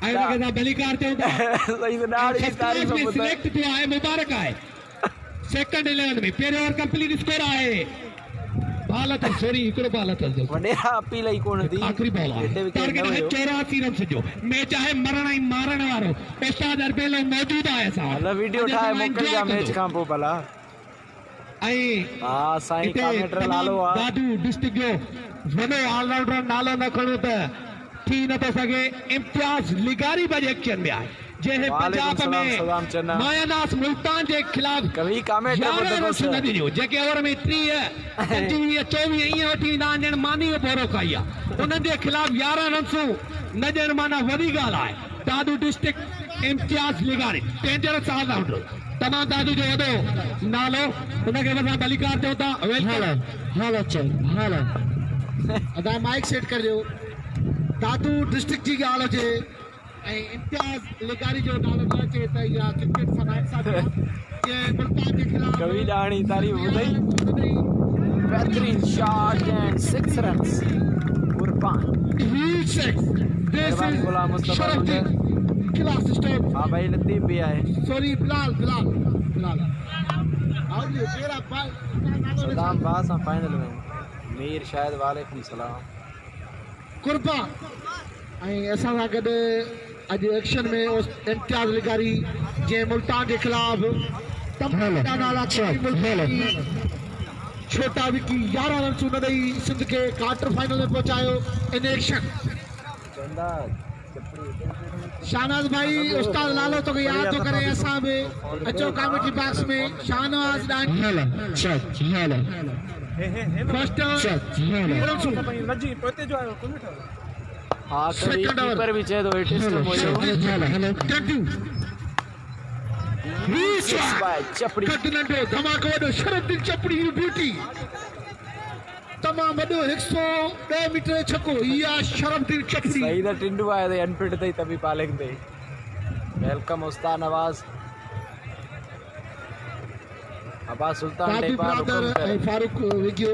आए ना के बलिकार थे उधर सही से दाढ़ी तारीफ में सिलेक्ट तो आए मुबारक आए सेकंड 11 में फिर और कंप्लीट स्कोर आए बालत सॉरी इकड़ो बालत वडेरा अपील ही कोन थी आखिरी बॉल टारगेट है 84 रन जो मैच है मरण ही मारण वारो उस्ताद अरबेलो मौजूद है साहब वीडियो ठाए मोकल जा मैच का पो भला हाँ साईं कमेंटर लालो दादू डिस्ट्रिक्ट जो वॾो ऑलराउंडर नालो न खणो त थी नथो सघे इम्तियाज़ लिगारी बि एक्शन में आहे जंहिं पंजाब में मायानास मुल्तान जे खिलाफ कभी कमेंटर न ॾिनो जेके ओवर में 30 25 24 ईअं वठी ईंदा आहिनि ॼण मानी बोरो खाई आहे उन्हनि जे खिलाफ 11 रन्सूं न ॾियणु माना वॾी ॻाल्हि आहे दादू डिस्ट्रिक्ट इम्तियाज़ लिगारी डेंजरस ऑलराउंडर तमाम दादू जो वॾो नालो उनखे असां बलिकार चऊं था अदा माइक सेट कर दियो दादू डिस्ट्रिक्ट जी ॻाल्हि हुजे ऐं इम्तियाज़ लिगारी जो नालो न अचे त इहा क्रिकेट समाज सां जे मुल्तान जे खिलाफ कवि ॾाणी तारीफ़ ॿुधई बेहतरीन शॉट एंड 6 रन्स कुर्बान मेहरबानी गुलाम मुस्तफा क्लास स्टॉप हाँ भाई लतीफ भी आए सॉरी बिलाल सलाम बास फाइनल में मीर शायद वालेकुम सलाम कुर्बान ऐं असां सां गॾु अॼु एक्शन में इम्तियाज़ लिगारी जंहिं मुल्तान जे खिलाफ़ नाला छोटा विकी 11 रन न ॾेई सिंध खे क्वार्टर फाइनल में पहुचायो इन एक्शन शाहनवाज भाई उस्ताद लालो तो याद तो करे असां बि अचो कमेटी बॉक्स में शाहनवाज फर्स्ट हाँ कभी Second over. कीपर भी चए तो टेस्ट मोयो बाय चपड़ी नंढो धमाको वॾो शरफुद्दीन चपड़ी जी ब्यूटी तमामु वॾो 110 मीटर छको इहा शरफुद्दीन चपड़ी सही द टिंडू आए थे अनफिट थे तभी पालेंग थे वेलकम उस्ताद नवाज अब्बास सुल्तान दादू टेपा ब्रदर ऐं फारूक विगियो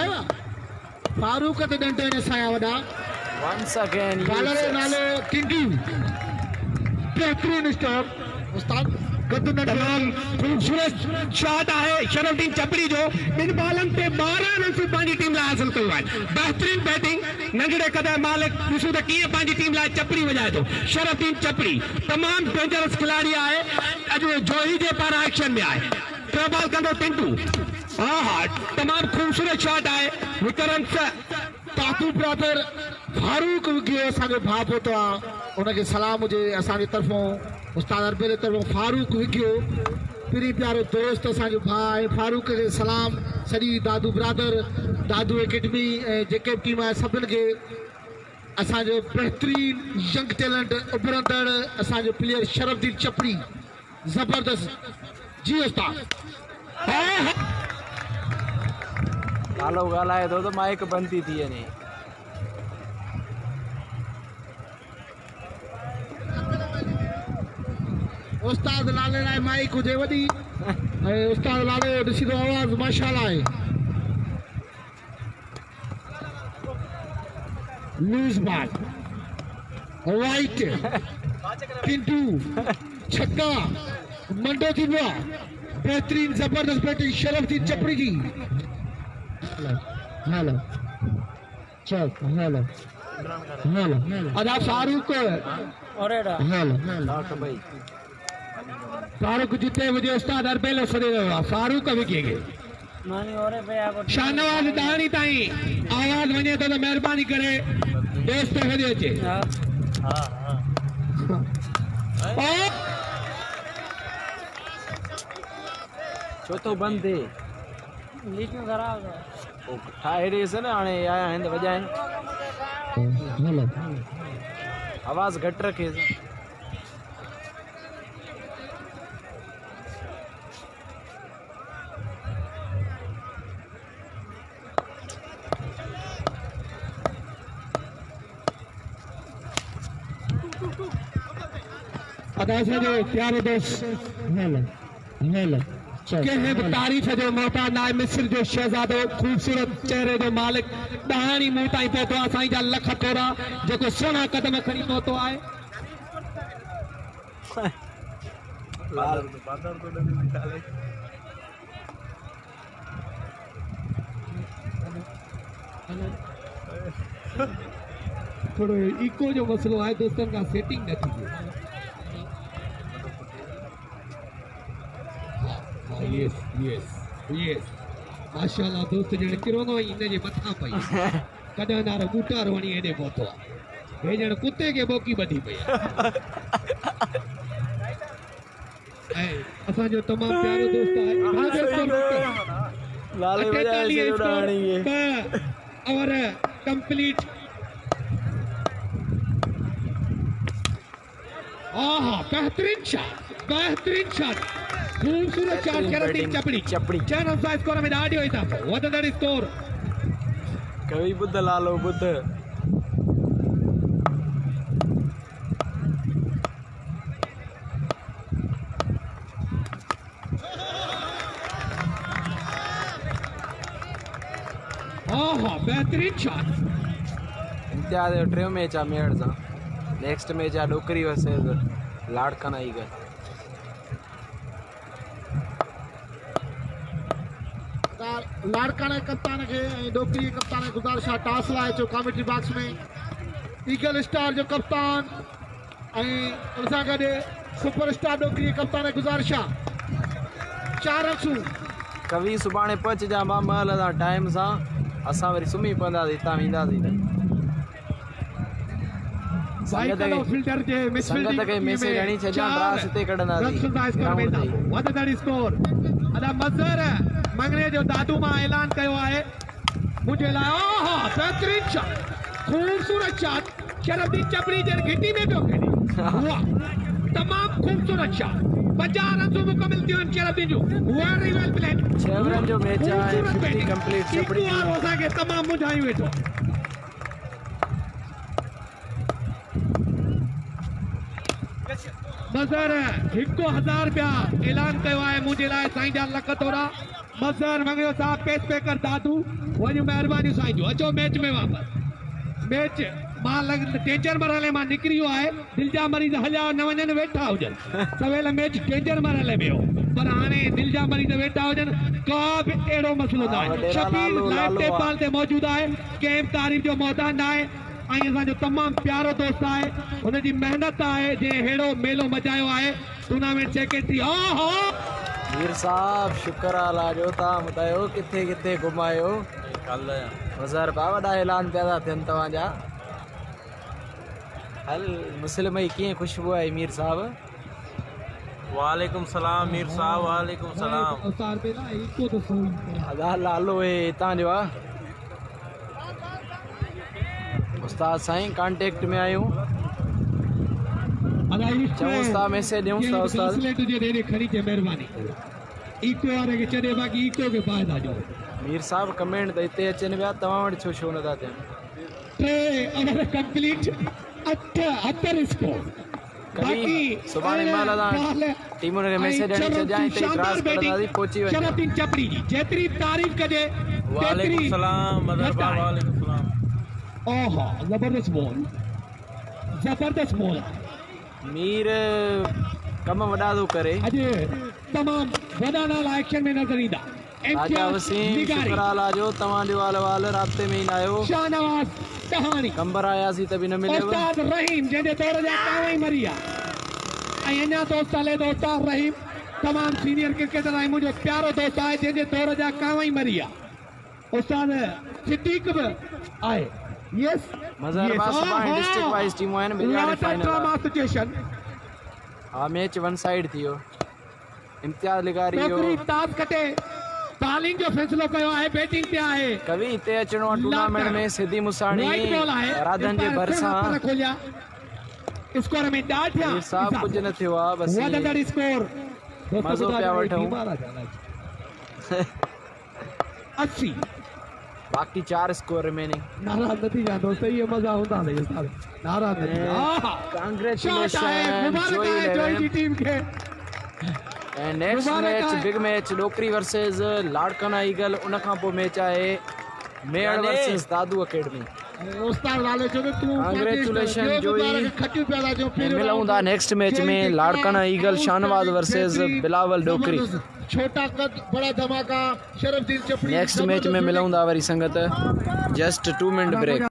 आयो आहे फारूक ते ॾंढ आहिनि असांजा वॾा once again बालर जो नालो टिंडू बेहतरीन स्टॉप उस्ताद गद नंढो खूबसूरत शॉट आहे शरफुद्दीन चपड़ी जो ॿिनि बॉलनि ते 12 रन पंहिंजी टीम लाइ हासिल कयो आहे बहितरीन बैटिंग नंढड़े क़दर मालिक ॾिसूं त कीअं पंहिंजी टीम लाइ चपड़ी वॼाए थो शरफुद्दीन चपड़ी तमामु डेंजरस खिलाड़ी आहे अॼु जोही जे पारां एक्शन में आहे टे बॉल कंदो टिंटू हा तमामु खूबसूरत शॉट आहे हिक रन दादू ब्रदर फारूक विगियो असांजो भाउ पोतो आहे उनखे सलाम हुजे असांजे तरफ़ों उस्ताद अरबे जे तरफ़ों फारूक विगियो पहिरीं प्यारो दोस्त असांजो भाउ आहे फारूक खे सलाम सॼी दादू ब्रदर दादू एकेडमी ऐं जेके बि टीम आहे सभिनि खे असांजो बहितरीन यंग टैलेंट उभरंदड़ असांजो प्लेयर शरफुद्दीन चपड़ी ज़बरदस्त जी उस्ताद लालो ॻाल्हाए थो त माइक बंदि थी थी वञे उस्ताद लाले लाइ माइक हुजे वॾी ऐं उस्ताद लाले जो ॾिसी थो आवाज़ माशाल्लाह आहे लूज़ बॉल वाइट पिंटू छक्का मंडो थींदो आहे बेहतरीन ज़बरदस्त बैटिंग शरफुद्दीन चपड़ी जी हेलो चल हेलो अदा फारूक हेलो भाई फारूक जिते मुझे उस्ताद अरबेल सॾे वियो आहे फारूक विकी खे शाहनवाज दाणी ताईं आवाज़ वञे थो त महिरबानी करे दोस्त वञे अचे छो तो बंद थे ठाहे ॾेसि न हाणे आया आहिनि त वॼाइनि आवाज़ घटि रखेसि अदा जो प्यारे दोस्त कंहिं बि तारीफ़ जो मोहताज नाहे मिस्र जो शहज़ादो ख़ूबसूरत चेहरे जो मालिक ॾहाणी मूं ताईं पहुतो आहे साईं जा लख थोरा जेको सुहिणा कदम खणी पहुतो आहे थोरो इको जो मसलो आहे दोस्तनि खां सेटिंग न थी यस यस यस माशाल्लाह दोस्त ॼण किरोनो ई इनजे मथां पई कॾहिं नारो बूटार वणी हेॾे पहुतो आहे हे ॼण कुते खे ॿोकी ॿधी पई आहे ऐं असांजो तमामु प्यारो दोस्त आहे लाले वॼाए उड़ाणी और कंप्लीट आहा बेहतरीन शॉट खूबसूरत शॉट शरफुद्दीन चपड़ी चैनल साइज स्कोर में ॾाढो इज़ाफ़ो वधंदड़ स्कोर कवि बुद्ध लालो बुद्ध आहा बेहतरीन शॉट इम्तियाज़ जो टियों मैच आहे मेड़ सां नेक्स्ट मैच आहे डोकरी वर्सेस लाड़काना ईगल लाड़काना कप्तान खे ऐं डोकरी कप्तान खे गुज़ारिश आहे टॉस लाइ अचो कमेंट्री बॉक्स में ईगल स्टार जो कप्तान ऐं उन सां गॾु सुपर स्टार डोकरी कप्तान खे गुज़ारिश आहे 4 रन्सूं कवि सुभाणे पहुचजां महल सां टाइम सां असां वरी सुम्ही पवंदासीं हितां वेंदासीं त संगत खे मैसेज हणी छॾियां ड्रास हिते कढंदासीं ग्राउंड ते वधंदड़ स्कोर अदा मज़र मंगने जो दादू मां ऐलान कयो आहे मुझे लाइ ओहो बेहतरीन शॉट खूबसूरत शॉट शरफदीन चपड़ी जन घिटी में पियो खेॾे वाह तमाम खूबसूरत शॉट 50 रन मुकमिल थियो शरफदीन जो वेरी वेल प्लेड 6 ओवरनि जो मैच आहे 50 कंप्लीट चपड़ी असांखे तमाम मुझाई वेठो मज़र 1000 रुपया ऐलान कयो आहे मुंहिंजे लाइ साईं जा लख तोड़ा मज़र मंगयो साहब पेस पे कर दादू वञो महिरबानी साईं जो अचो मैच में वापसि मैच मां डेंजर मरहले मां निकिरी वियो आहे दिलि जा मरीज़ हलिया न वञनि वेठा हुजनि सवेल मैच डेंजर मरहले में हो पर हाणे दिलि जा मरीज़ वेठा हुजनि का बि अहिड़ो मसइलो न आहे शकील लाइव टेपाल ते मौजूदु आहे कंहिं तारीफ़ जो मोहताज न आहे ऐं असांजो तमामु प्यारो दोस्त आहे हुनजी महिनत आहे जंहिं अहिड़ो मेलो मचायो आहे टूर्नामेंट सेक्रेटरी ओहो मीर साहब शुक्र आहे लाजो तव्हां ॿुधायो किथे किथे घुमायो मज़र बा वॾा ऐलान पिया था थियनि तव्हांजा हल मुस्लिम जी कीअं ख़ुशबू आहे मीर साहब वालेकुम सलाम मीर साहब वालेकुम सलाम अदा लालो हे हितां जो आहे उस्ताद साईं कांटेक्ट में आहियूं चऊंसि था मैसेज ॾियूंसि था उस्ताद महिरबानी इको वारे खे चढ़े बाक़ी इको खे फ़ाइदा ॾियो मीर साहब कमेंट त हिते अचनि पिया तव्हां वटि छो छो नथा थियनि 3 ओवर कंप्लीट 78 स्कोर कभी सुभाणे महिल तव्हां टीमुनि खे मैसेज हणी छॾियां हिते क्रॉस कंदासीं पहुची वञो शरफदीन चपड़ी जी जेतिरी तारीफ़ कजे वालेकुम सलाम मदर बा वालेकुम सलाम ओहो जबरदस्त बॉल मीर कम वॾा थो करे अॼु तमामु वॾा नाला एक्शन में नज़र ईंदा राजा वसीम शुक्र आहे लाजो तव्हांजो हाल राब्ते में ई न आहियो शाहनवाज़ कहानी कंबर आयासीं त बि न मिलियो उस्ताद रहीम जंहिंजे दौर जा कांव ई मरी आहे ऐं अञा दोस्त हले थो उस्ताद रहीम तमामु सीनियर क्रिकेटर ऐं मुंहिंजो प्यारो दोस्त आहे जंहिंजे दौर जा कांव ई मरी आहे उस्ताद सिद्दीक बि आहे यस मज़र बा सुभाणे डिस्ट्रिक्ट वाइज टीमूं आहिनि बिरयानी फाइनल सिचुएशन हा मैच वन साइड थी वियो इम्तियाज़ लिगारी रेफरी ताश कटे बॉलिंग जो फैसलो कयो आहे बैटिंग ते आहे कवि हिते अचणो आहे टूर्नामेंट में सिधी मुसाणी राइट बॉल आहे राधन जे भरिसां खोलिया स्कोर में डाट थिया मीर साहब कुझु न थियो आहे बस वधंदड़ स्कोर मज़ो पिया वठूं 80 बाक़ी 4 स्कोर रिमेनिंग नाराज नथी जा दोस्त ये मजा होता है साहब नाराज नहीं कांग्रेचुलेशन जोई की टीम के and next match big match डोकरी वर्सेस लाड़काना ईगल उन खां पोइ मैच आहे मेड़ वर्सेस दादू अकेडमी उस्ताद वाले जो तू कांग्रेचुलेशन जोई खट्टी पैदा जो मिलूं था नेक्स्ट मैच में लाड़काना ईगल शाहनवाज वर्सेस बिलावल डोकरी छोटा कद बड़ा धमाका शरफदीन चपड़ी नेक्स्ट मैच में मिलूं था वरी संगत जस्ट 2 मिनट ब्रेक